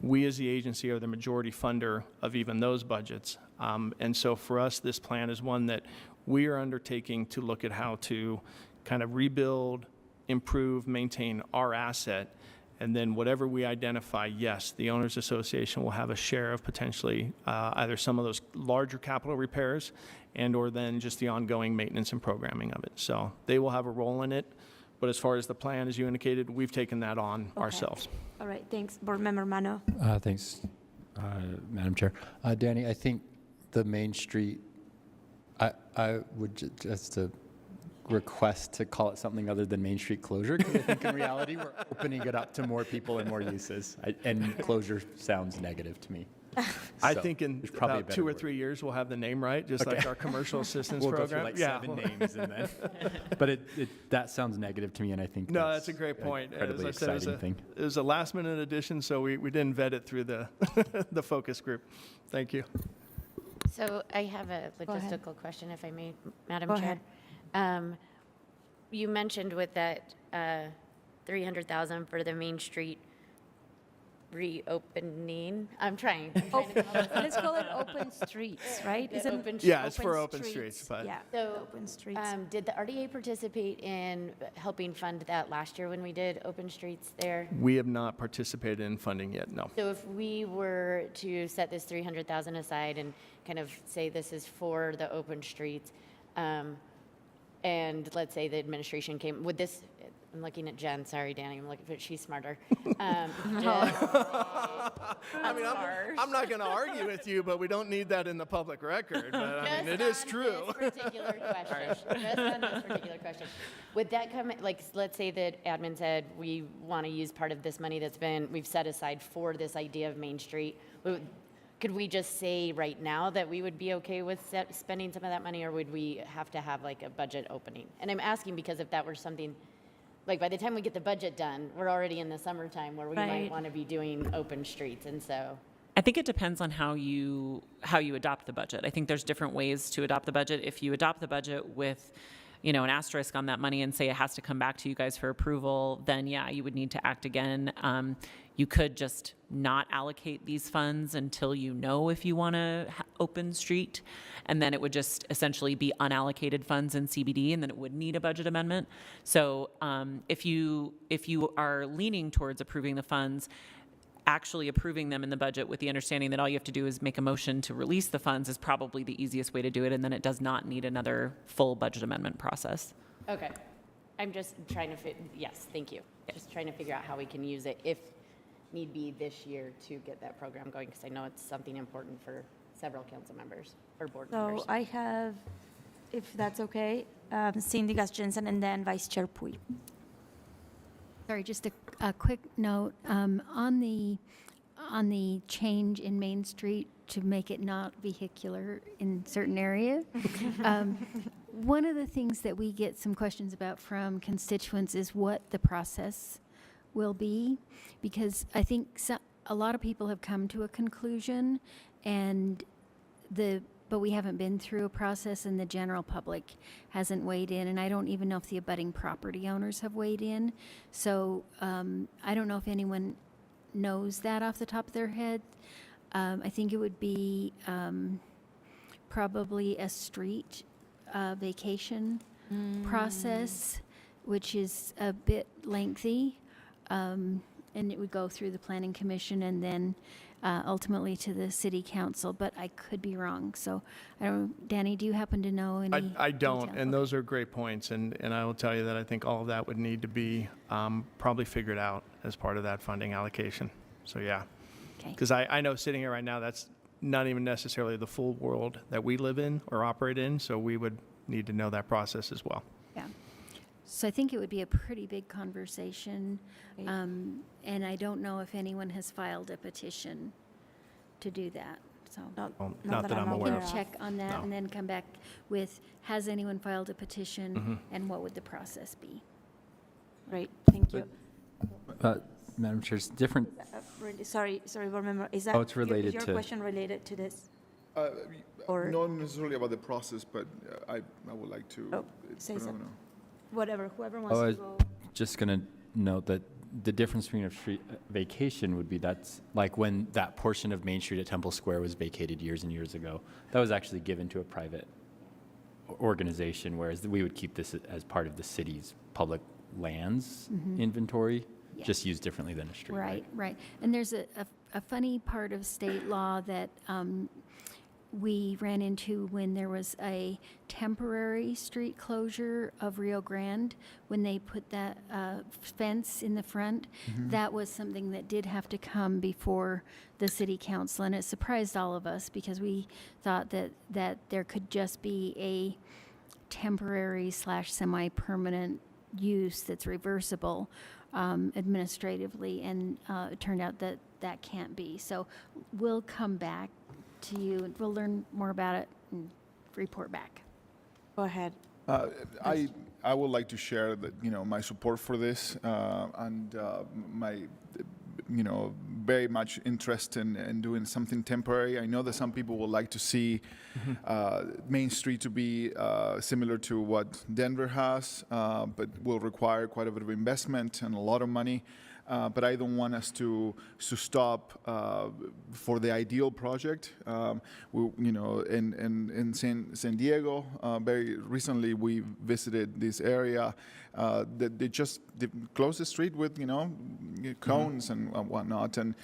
We as the agency are the majority funder of even those budgets. And so for us, this plan is one that we are undertaking to look at how to kind of rebuild, improve, maintain our asset. And then whatever we identify, yes, the Owners Association will have a share of potentially either some of those larger capital repairs and or then just the ongoing maintenance and programming of it. So they will have a role in it. But as far as the plan, as you indicated, we've taken that on ourselves. All right, thanks. Board Member Mano. Thanks, Madam Chair. Danny, I think the Main Street, I would just to request to call it something other than Main Street closure, because I think in reality we're opening it up to more people and more uses, and closure sounds negative to me. I think in about 2 or 3 years we'll have the name right, just like our commercial assistance we'll program. Go through like 7 names and then, but that sounds negative to me, and I think that's a great point. Incredibly exciting thing. It was a last-minute addition, so we didn't vet it through the the focus group. Thank you. So I have a logistical question, if I may, Madam Go Chair. ahead. You mentioned with that $300,000 for the Main Street reopening. I'm trying to come up with Let's call it open streets, right? Is it open? Yeah, it's for open streets, but yeah, So, open streets. did the RDA participate in helping fund that last year when we did open streets there? we have not participated in funding yet. No. So if we were to set this $300,000 aside and kind of say this is for the open streets, and let's say the administration came, would this, I'm looking at Jen, sorry, Danny, I'm looking, but she's smarter. I mean, I'm not going to argue with you, but we don't need that in the public record. But I mean, it is true. This particular question. Just on this particular question. Would that come, like, let's say that admin said we want to use part of this money we've set aside for this idea of Main Street. Could we just say right now that we would be okay with spending some of that money, or would we have to have like a budget opening? And I'm asking because if that were something, like by the time we get the budget done, we're already in the summertime where we might want to be doing open streets, and so. I think it depends on how you adopt the budget. I think there's different ways to adopt the budget. If you adopt the budget with, an asterisk on that money and say it has to come back to you guys for approval, then yeah, you would need to act again. You could just not allocate these funds until you know if you want to open street, and then it would just essentially be unallocated funds in CBD, and then it would need a budget amendment. So if you are leaning towards approving the funds, actually approving them in the budget with the understanding that all you have to do is make a motion to release the funds is probably the easiest way to do it, and then it does not need another full budget amendment process. Okay. I'm just trying to yes, thank you. Just trying to figure out how we can use it if need be this year to get that program going, because I know it's something important for several council members or board members. So I have, if that's okay, Cindy Gus-Jensen and then Vice Chair Pui. Sorry, just a quick note on the change in Main Street to make it not vehicular in certain areas. One of the things that we get some questions about from constituents is what the process will be, because I think a lot of people have come to a conclusion, but we haven't been through a process, and the general public hasn't weighed in, and I don't even know if the abutting property owners have weighed in. So I don't know if anyone knows that off the top of their head. I think it would be probably a street vacation process, which is a bit lengthy, and it would go through the Planning Commission and then ultimately to the City Council, but I could be wrong. So I don't know, Danny, do you happen to know any? I don't, detail? and those are great points, and I will tell you that I think all of that would need to be probably figured out as part of that funding allocation. So yeah, because I know sitting here right now, that's not even necessarily the full world that we live in or operate in, so we would need to know that process as well. Yeah. So I think it would be a pretty big conversation, and I don't know if anyone has filed a petition to do that. So not that I'm aware of. Check on that and then come back with, has anyone filed a petition, and what would the process be? Great, thank you. Madam Chair, it's different. Sorry, board member. Is that it's related your to question related to this? Not necessarily about the process, but I would like to. Say no, something. no. Whatever, whoever wants to go. Just going to note that the difference between a street vacation would be that's like when that portion of Main Street at Temple Square was vacated years and years ago. That was actually given to a private organization, whereas we would keep this as part of the city's public lands inventory, just used differently than a street. Right. And there's a funny part of state law that we ran into when there was a temporary street closure of Rio Grande, when they put that fence in the front. That was something that did have to come before the City Council, and it surprised all of us because we thought that there could just be a temporary / semi-permanent use that's reversible administratively, and it turned out that that can't be. So we'll come back to you, and we'll learn more about it and report back. Go ahead. I would like to share that my support for this and my very much interest in doing something temporary. I know that some people would like to see Main Street to be similar to what Denver has, but will require quite a bit of investment and a lot of money. But I don't want us to stop for the ideal project. In San Diego, very recently we visited this area. They closed the street with cones and whatnot, and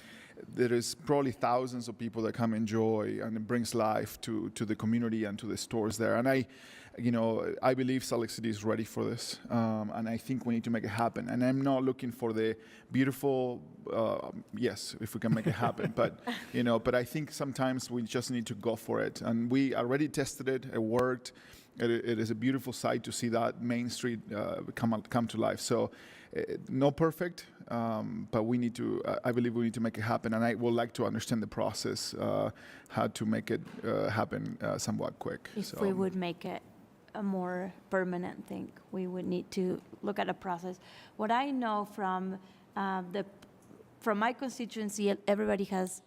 there is probably thousands of people that come enjoy, and it brings life to the community and to the stores there. And I believe Salt Lake City is ready for this, and I think we need to make it happen. And I'm not looking for the beautiful, yes, if we can make it happen, but I think sometimes we just need to go for it. And we already tested it; it worked. It is a beautiful sight to see that Main Street come to life. So, not perfect, but we need to. I believe we need to make it happen, and I would like to understand the process, how to make it happen somewhat quick. If we would make it a more permanent thing, we would need to look at a process. What I know from my constituency, everybody has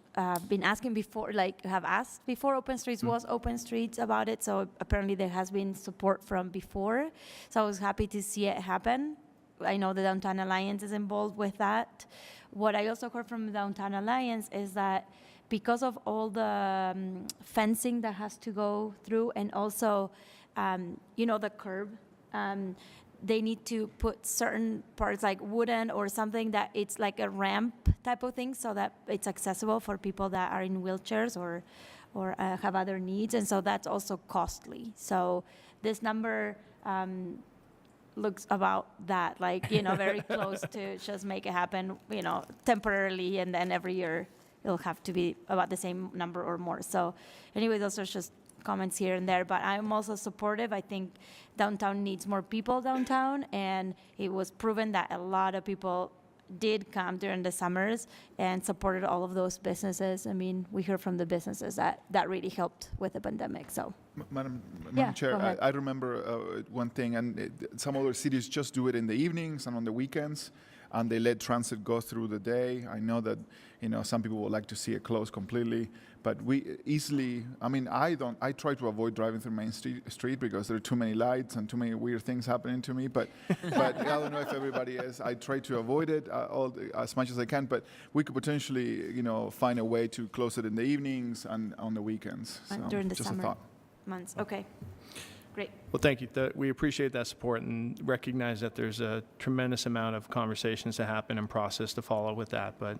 been asking before, have asked before Open Streets was Open Streets about it. So apparently there has been support from before. So I was happy to see it happen. I know the Downtown Alliance is involved with that. What I also heard from the Downtown Alliance is that because of all the fencing that has to go through, and also, the curb, they need to put certain parts like wooden or something that it's like a ramp type of thing, so that it's accessible for people that are in wheelchairs or have other needs, and so that's also costly. So this number looks about that, very close to just make it happen, temporarily, and then every year it'll have to be about the same number or more. So anyway, those are just comments here and there, but I'm also supportive. I think downtown needs more people downtown, and it was proven that a lot of people did come during the summers and supported all of those businesses. I mean, we heard from the businesses that really helped with the pandemic. So, Madam Yeah, Chair, go ahead. I remember one thing, and some other cities just do it in the evenings and on the weekends, and they let transit go through the day. I know that some people would like to see it closed completely, but we easily. I mean, I try to avoid driving through Main Street because there are too many lights and too many weird things happening to me. But I don't know if everybody is. I try to avoid it as much as I can. But we could potentially, find a way to close it in the evenings and on the weekends. So during the just summer a thought. months. Okay, great. Well, thank you. We appreciate that support and recognize that there's a tremendous amount of conversations to happen and process to follow with that. But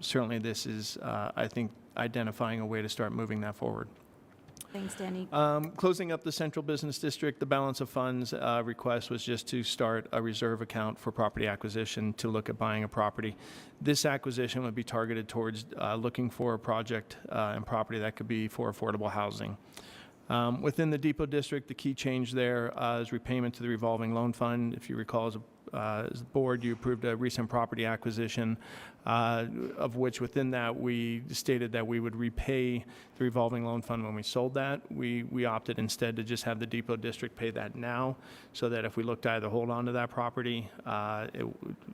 certainly this is, I think, identifying a way to start moving that forward. Thanks, Danny. Closing up the Central Business District, the balance of funds request was just to start a reserve account for property acquisition to look at buying a property. This acquisition would be targeted towards looking for a project and property that could be for affordable housing. Within the Depot District, the key change there is repayment to the revolving loan fund. If you recall, as a board, you approved a recent property acquisition, of which within that we stated that we would repay the revolving loan fund when we sold that. We opted instead to just have the Depot District pay that now, so that if we looked to either hold on to that property, it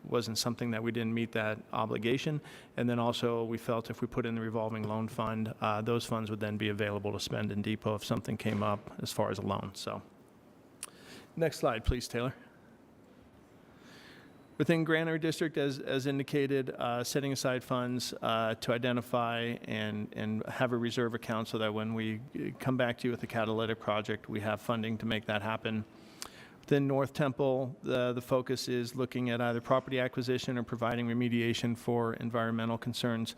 wasn't something that we didn't meet that obligation. And then also we felt if we put in the revolving loan fund, those funds would then be available to spend in Depot if something came up as far as a loan. So, next slide, please, Taylor. Within Granary District, as indicated, setting aside funds to identify and have a reserve account so that when we come back to you with a catalytic project, we have funding to make that happen. Within North Temple, the focus is looking at either property acquisition or providing remediation for environmental concerns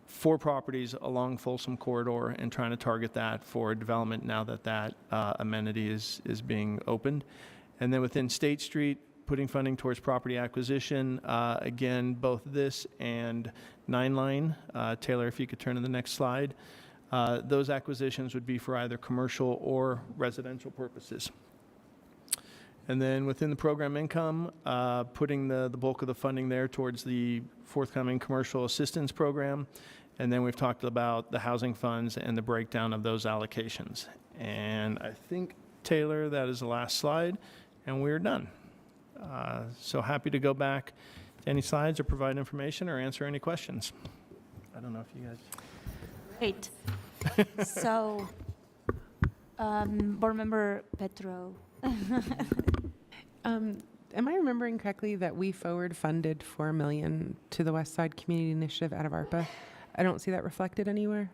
for properties along Folsom Corridor, and trying to target that for development now that that amenity is being opened. And then within State Street, putting funding towards property acquisition. Again, both this and 9 Line. Taylor, if you could turn to the next slide. Those acquisitions would be for either commercial or residential purposes. And then within the program income, putting the bulk of the funding there towards the forthcoming commercial assistance program. And then we've talked about the housing funds and the breakdown of those allocations. And I think, Taylor, that is the last slide, and we're done. So happy to go back to any slides or provide information or answer any questions. I don't know if you guys... Great. So, Board Member Petro. Am I remembering correctly that we forward funded $4 million to the West Side Community Initiative out of ARPA? I don't see that reflected anywhere.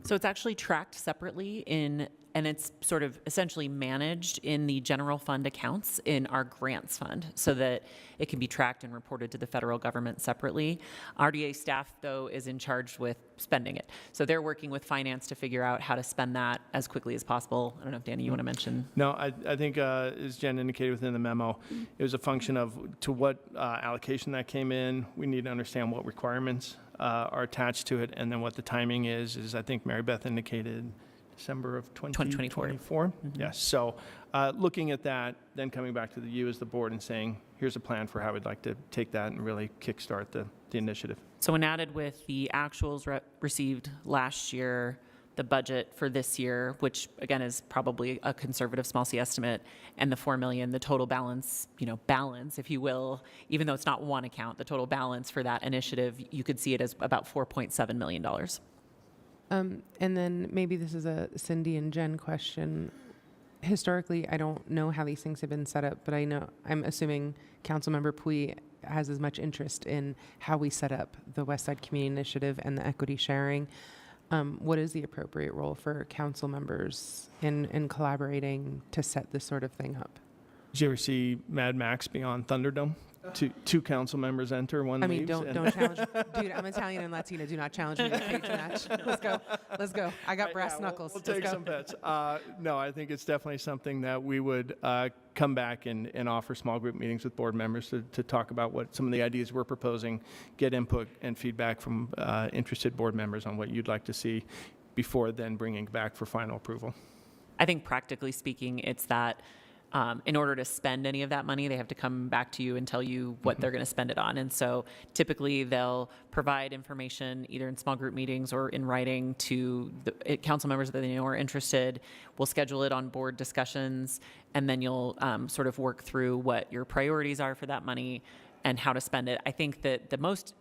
So it's actually tracked separately in and it's sort of essentially managed in the general fund accounts in our grants fund so that it can be tracked and reported to the federal government separately. RDA staff, though, is in charge with spending it. So they're working with finance to figure out how to spend that as quickly as possible. I don't know if, Danny, you want to mention? No, I think, as Jen indicated within the memo, it was a function of to what allocation that came in. We need to understand what requirements are attached to it, and then what the timing is I think Mary Beth indicated December of 2024. Yes, so looking at that, then coming back to you as the board and saying, here's a plan for how we'd like to take that and really kickstart the initiative. So when added with the actuals received last year, the budget for this year, which again is probably a conservative small c estimate, and the 4 million, the total balance, balance, if you will, even though it's not one account, the total balance for that initiative, you could see it as about $4.7 million. And then maybe this is a Cindy and Jen question. Historically, I don't know how these things have been set up, but I'm assuming Councilmember Pui has as much interest in how we set up the West Side Community Initiative and the equity sharing. What is the appropriate role for council members in collaborating to set this sort of thing up? Did you ever see Mad Max Beyond Thunderdome? Two council members enter, one I mean, leaves. don't challenge. Dude, I'm Italian and Latina. Do not challenge me to a cage match. Let's go. I got brass knuckles. We'll take some bets. No, I think it's definitely something that we would come back and offer small group meetings with board members to talk about what some of the ideas we're proposing, get input and feedback from interested board members on what you'd like to see before then bringing back for final approval. I think practically speaking, it's that in order to spend any of that money, they have to come back to you and tell you what they're going to spend it on. And so typically they'll provide information either in small group meetings or in writing to the council members that they know are interested. We'll schedule it on board discussions, and then you'll sort of work through what your priorities are for that money and how to spend it. I think that the most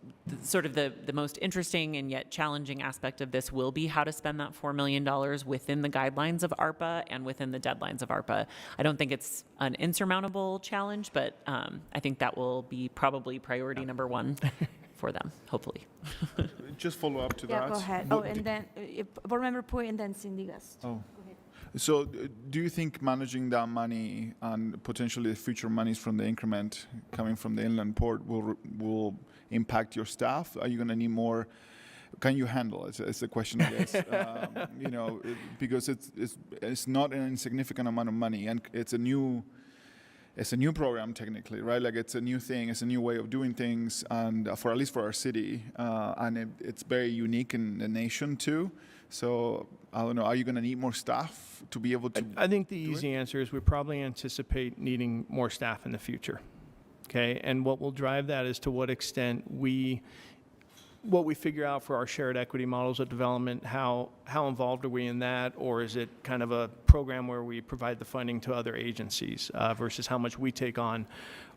interesting and yet challenging aspect of this will be how to spend that $4 million within the guidelines of ARPA and within the deadlines of ARPA. I don't think it's an insurmountable challenge, but I think that will be probably priority number one for them, hopefully. Just follow up to Yeah, that. go ahead. And then Board Member Pui and then Cindy Gust. Oh. So do you think managing that money and potentially the future monies from the increment coming from the inland port will impact your staff? Are you going to need more? Can you handle it? It's the question, I guess. Because it's not an insignificant amount of money, and it's a new program technically, right? Like it's a new thing, it's a new way of doing things, and at least for our city, and it's very unique in the nation too. So I don't know, are you going to need more staff to be able to? I think the easy answer is we probably anticipate needing more staff in the future. Okay, and what will drive that is to what extent what we figure out for our shared equity models of development, how involved are we in that, or is it kind of a program where we provide the funding to other agencies versus how much we take on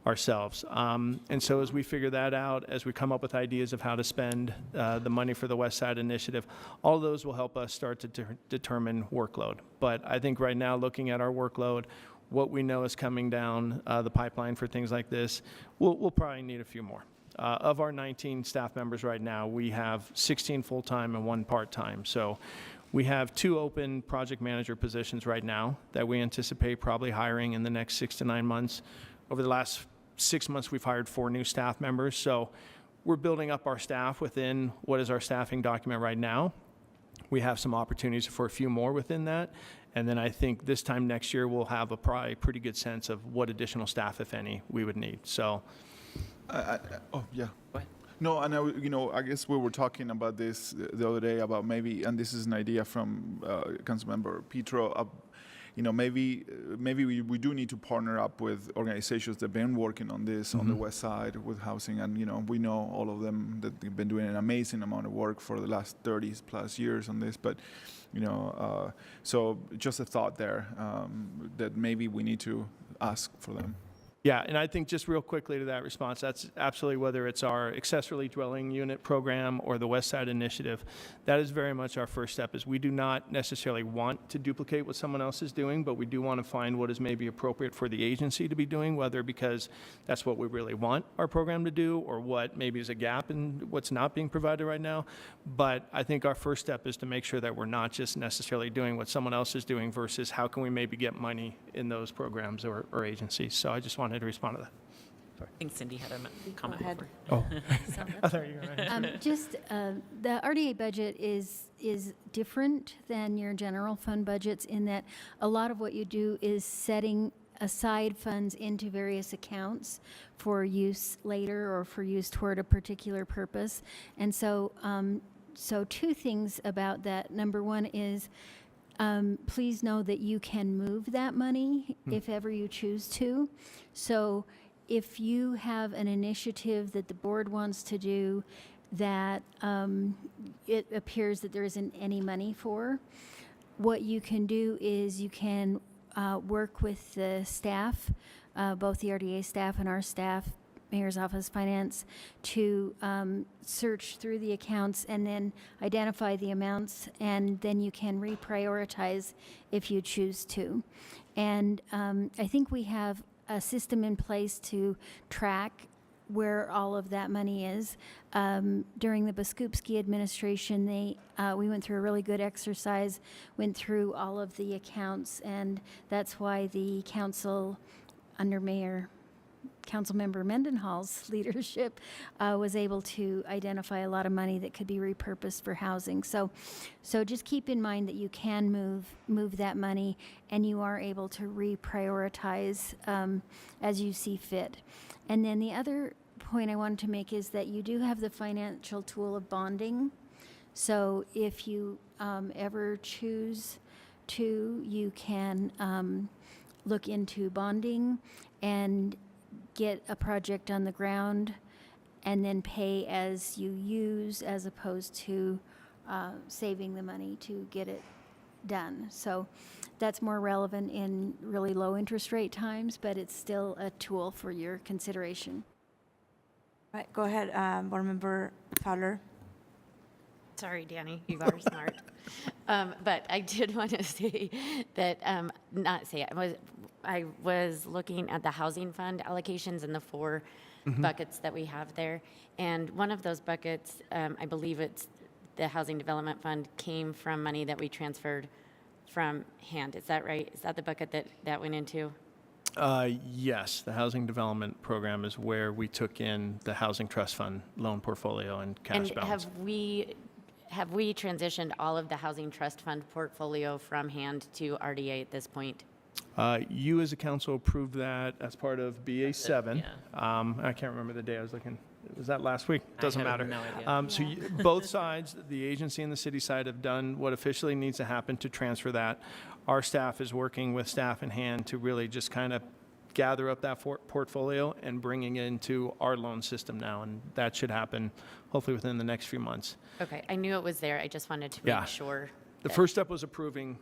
ourselves. And so as we figure that out, as we come up with ideas of how to spend the money for the West Side Initiative, all of those will help us start to determine workload. But I think right now, looking at our workload, what we know is coming down the pipeline for things like this, we'll probably need a few more. Of our 19 staff members right now, we have 16 full-time and 1 part-time. So we have 2 open project manager positions right now that we anticipate probably hiring in the next 6 to 9 months. Over the last 6 months, we've hired 4 new staff members. So we're building up our staff within what is our staffing document right now. We have some opportunities for a few more within that. And then I think this time next year, we'll have a probably pretty good sense of what additional staff, if any, we would need. So. Yeah. No, and I guess we were talking about this the other day about maybe, and this is an idea from Councilmember Petro. Maybe we do need to partner up with organizations that have been working on this on the West Side with housing, and we know all of them that they've been doing an amazing amount of work for the last 30+ years on this. But so just a thought there that maybe we need to ask for them. Yeah, and I think just real quickly to that response, that's absolutely whether it's our accessory dwelling unit program or the West Side Initiative, that is very much our first step. Is we do not necessarily want to duplicate what someone else is doing, but we do want to find what is maybe appropriate for the agency to be doing, whether because that's what we really want our program to do or what maybe is a gap in what's not being provided right now. But I think our first step is to make sure that we're not just necessarily doing what someone else is doing versus how can we maybe get money in those programs or agencies. So I just wanted to respond to that. I think Cindy had a comment. ahead. Before. Oh, I thought you were going to ahead. The RDA budget is different than your general fund budgets in that a lot of what you do is setting aside funds into various accounts for use later or for use toward a particular purpose. And so, so two things about that. Number one is please know that you can move that money if ever you choose to. So if you have an initiative that the board wants to do that it appears that there isn't any money for, what you can do is you can work with the staff, both the RDA staff and our staff, Mayor's Office Finance, to search through the accounts and then identify the amounts, and then you can reprioritize if you choose to. And I think we have a system in place to track where all of that money is. During the Biskupski administration, we went through a really good exercise, went through all of the accounts, and that's why the council, under Councilmember Mendenhall's leadership, was able to identify a lot of money that could be repurposed for housing. So just keep in mind that you can move that money, and you are able to reprioritize as you see fit. And then the other point I wanted to make is that you do have the financial tool of bonding. So if you ever choose to, you can look into bonding and get a project on the ground and then pay as you use, as opposed to saving the money to get it done. So that's more relevant in really low interest rate times, but it's still a tool for your consideration. Right, go ahead, Board Member Fowler. Sorry, Danny, you are smart. But I did want to say that, I was looking at the housing fund allocations and the four buckets that we have there. And one of those buckets, I believe it's the Housing Development Fund, came from money that we transferred from hand. Is that right? Is that the bucket that went into? Yes, the Housing Development Program is where we took in the Housing Trust Fund loan portfolio and cash balance. Have we transitioned all of the Housing Trust Fund portfolio from hand to RDA at this point? You as a council approved that as part of BA7. I can't remember the day I was looking. Was that last week? Doesn't matter. No idea. So both sides, the agency and the city side, have done what officially needs to happen to transfer that. Our staff is working with staff in hand to really just kind of gather up that portfolio and bringing it into our loan system now, and that should happen hopefully within the next few months. Okay, I knew it was there. I just wanted to make sure. The first step was approving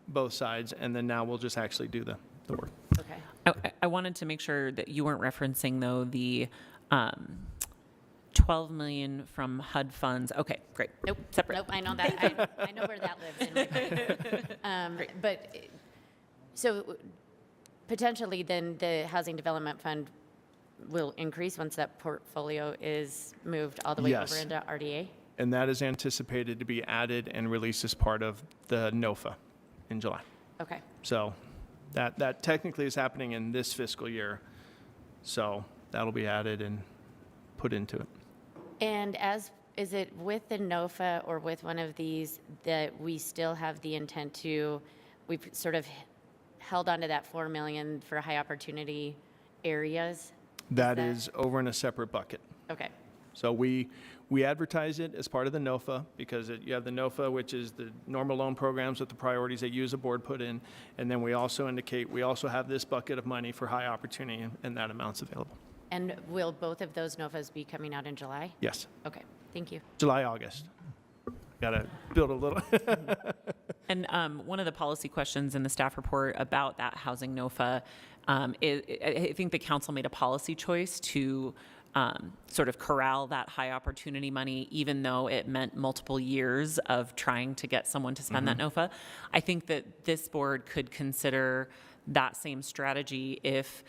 both sides, and then now we'll just actually do the work. Okay. I wanted to make sure that you weren't referencing, though, the 12 million from HUD funds. Okay, great. Nope. Separate. Nope, I know that. I know where that lives in my mind. But so potentially then the Housing Development Fund will increase once that portfolio is moved all the way over into RDA? And that is anticipated to be added and released as part of the NOFA in July. Okay. So that technically is happening in this fiscal year. So that'll be added and put into it. And is it with the NOFA or with one of these that we still have the intent to, we've sort of held onto that 4 million for high opportunity areas? That is over in a separate bucket. Okay. So we advertise it as part of the NOFA because you have the NOFA, which is the normal loan programs with the priorities that you as a board put in. And then we also indicate we also have this bucket of money for high opportunity, and that amount's available. And will both of those NOFAs be coming out in July? Yes. Okay, thank you. July, August. Got to build a little. And one of the policy questions in the staff report about that housing NOFA, I think the council made a policy choice to sort of corral that high opportunity money, even though it meant multiple years of trying to get someone to spend that NOFA. I think that this board could consider that same strategy if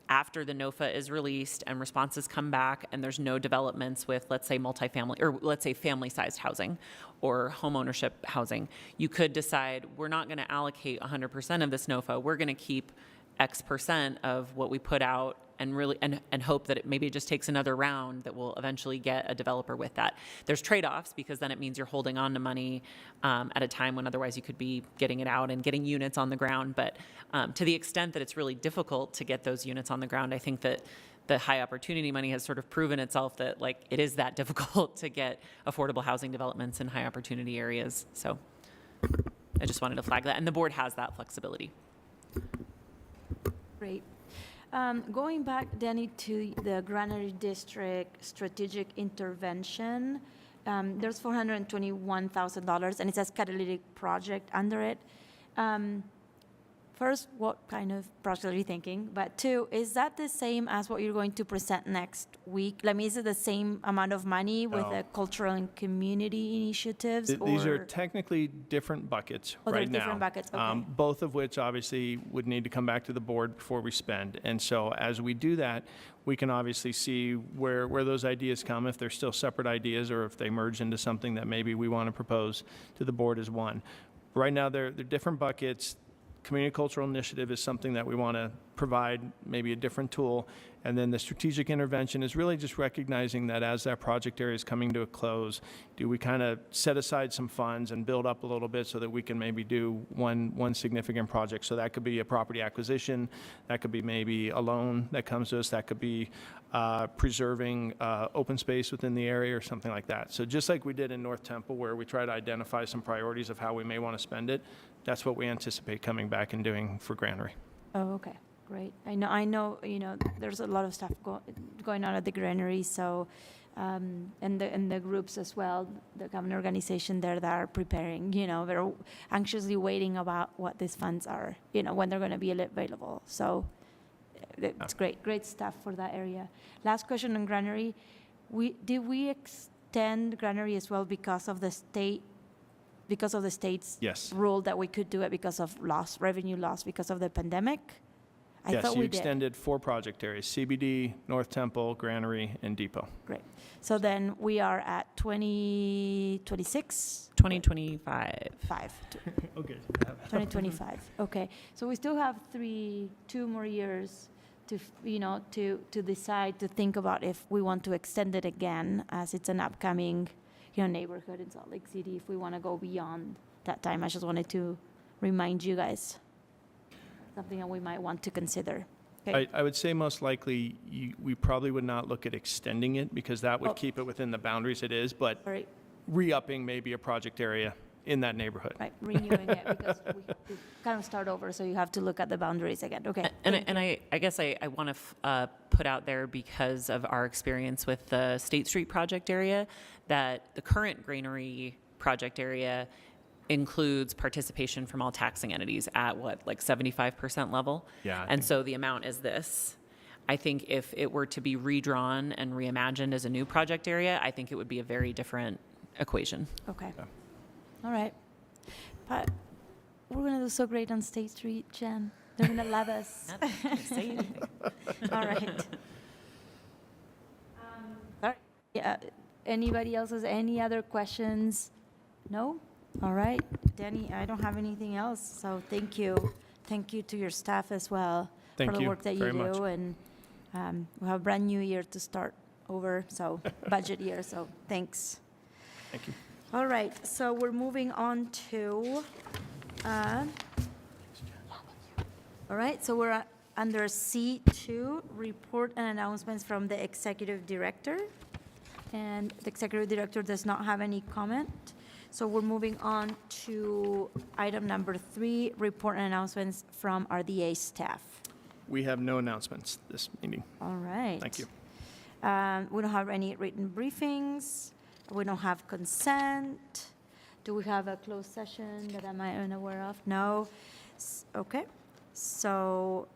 after the NOFA is released and responses come back and there's no developments with, let's say, multifamily, or let's say family-sized housing or home ownership housing, you could decide we're not going to allocate 100% of this NOFA. We're going to keep X percent of what we put out and really and hope that maybe it just takes another round that will eventually get a developer with that. There's trade-offs because then it means you're holding on to money at a time when otherwise you could be getting it out and getting units on the ground. But to the extent that it's really difficult to get those units on the ground, I think that the high opportunity money has sort of proven itself that like it is that difficult to get affordable housing developments in high opportunity areas. So I just wanted to flag that, and the board has that flexibility. Great. Going back, Danny, to the Granary District Strategic Intervention, there's $421,000, and it says catalytic project under it. First, what kind of project are you thinking? But two, is that the same as what you're going to present next week? Like, is it the same amount of money with the cultural and community initiatives? These are technically different buckets right now. Different buckets, okay. Both of which obviously would need to come back to the board before we spend. And so as we do that, we can obviously see where those ideas come, if they're still separate ideas or if they merge into something that maybe we want to propose to the board as one. Right now, they're different buckets. Community cultural initiative is something that we want to provide, maybe a different tool. And then the strategic intervention is really just recognizing that as that project area is coming to a close, do we kind of set aside some funds and build up a little bit so that we can maybe do one significant project. So that could be a property acquisition, that could be maybe a loan that comes to us, that could be preserving open space within the area or something like that. So just like we did in North Temple, where we try to identify some priorities of how we may want to spend it, that's what we anticipate coming back and doing for Granary. Oh, okay, great. I know. There's a lot of stuff going on at the Granary. So, and the groups as well, the government organization there that are preparing. They're anxiously waiting about what these funds are. When they're going to be available. So, it's great stuff for that area. Last question on Granary. Did we extend Granary as well because of the state? Because of the state's rule that we could do it because of revenue loss because of the pandemic? I thought we extended 4 project areas: CBD, North Temple, Granary, and Depot. Great. So then we are at 2026? 2025. 5. Okay. 2025. Okay. So we still have 2 more years to decide, to think about if we want to extend it again, as it's an upcoming neighborhood in Salt Lake City, if we want to go beyond that time. I just wanted to remind you guys something that we might want to consider. Okay. I would say most likely we probably would not look at extending it because that would keep it within the boundaries it is, but re-upping maybe a project area in that neighborhood. Right, renewing it because we kind of start over, so you have to look at the boundaries again. Okay. And I guess I want to put out there, because of our experience with the State Street project area, that the current Granary project area includes participation from all taxing entities at 75% level? Yeah. And so the amount is this. I think if it were to be redrawn and reimagined as a new project area, I think it would be a very different equation. Okay. Yeah. All right. But we're going to do so great on State Street, Jen. They're going to love us. Not gonna say anything. All right. All right. Yeah. Anybody else has any other questions? No? All right. Danny, I don't have anything else. So thank you. Thank you to your staff as well for the work that you do. Much. And we have a brand new year to start over. So budget year. So thanks. Thank you. All right, so we're moving on to, all right, so we're under C2, report and announcements from the executive director. And the executive director does not have any comment. So we're moving on to item number 3, report and announcements from RDA staff. We have no announcements this meeting. All right. Thank you. We don't have any written briefings. We don't have consent. Do we have a closed session that am I unaware of? No. Okay. So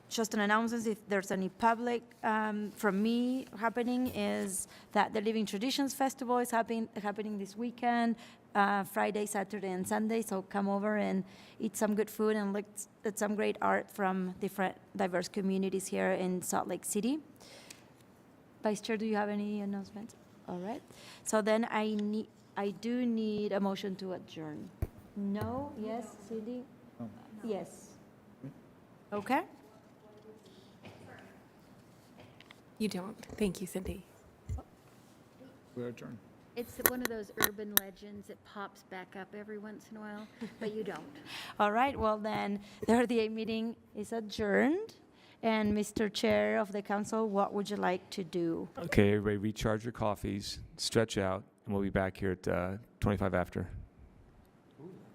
just an announcement, if there's any public from me happening, is that the Living Traditions Festival is happening this weekend, Friday, Saturday, and Sunday. So come over and eat some good food and look at some great art from different diverse communities here in Salt Lake City. Vice Chair, do you have any announcements? All right. So then I do need a motion to adjourn. No? Yes? Cindy? Yes. Okay. You don't. Thank you, Cindy. We're adjourned. It's one of those urban legends that pops back up every once in a while, but you don't. All right. Well, then the RDA meeting is adjourned. And Mr. Chair of the Council, what would you like to do? Okay, everybody recharge your coffees, stretch out, and we'll be back here at 25 after.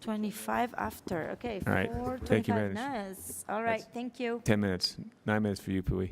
25 after. Okay. All right. Thank you, 25 Madam. minutes. All right. Thank you. 10 minutes. 9 minutes for you, Pui.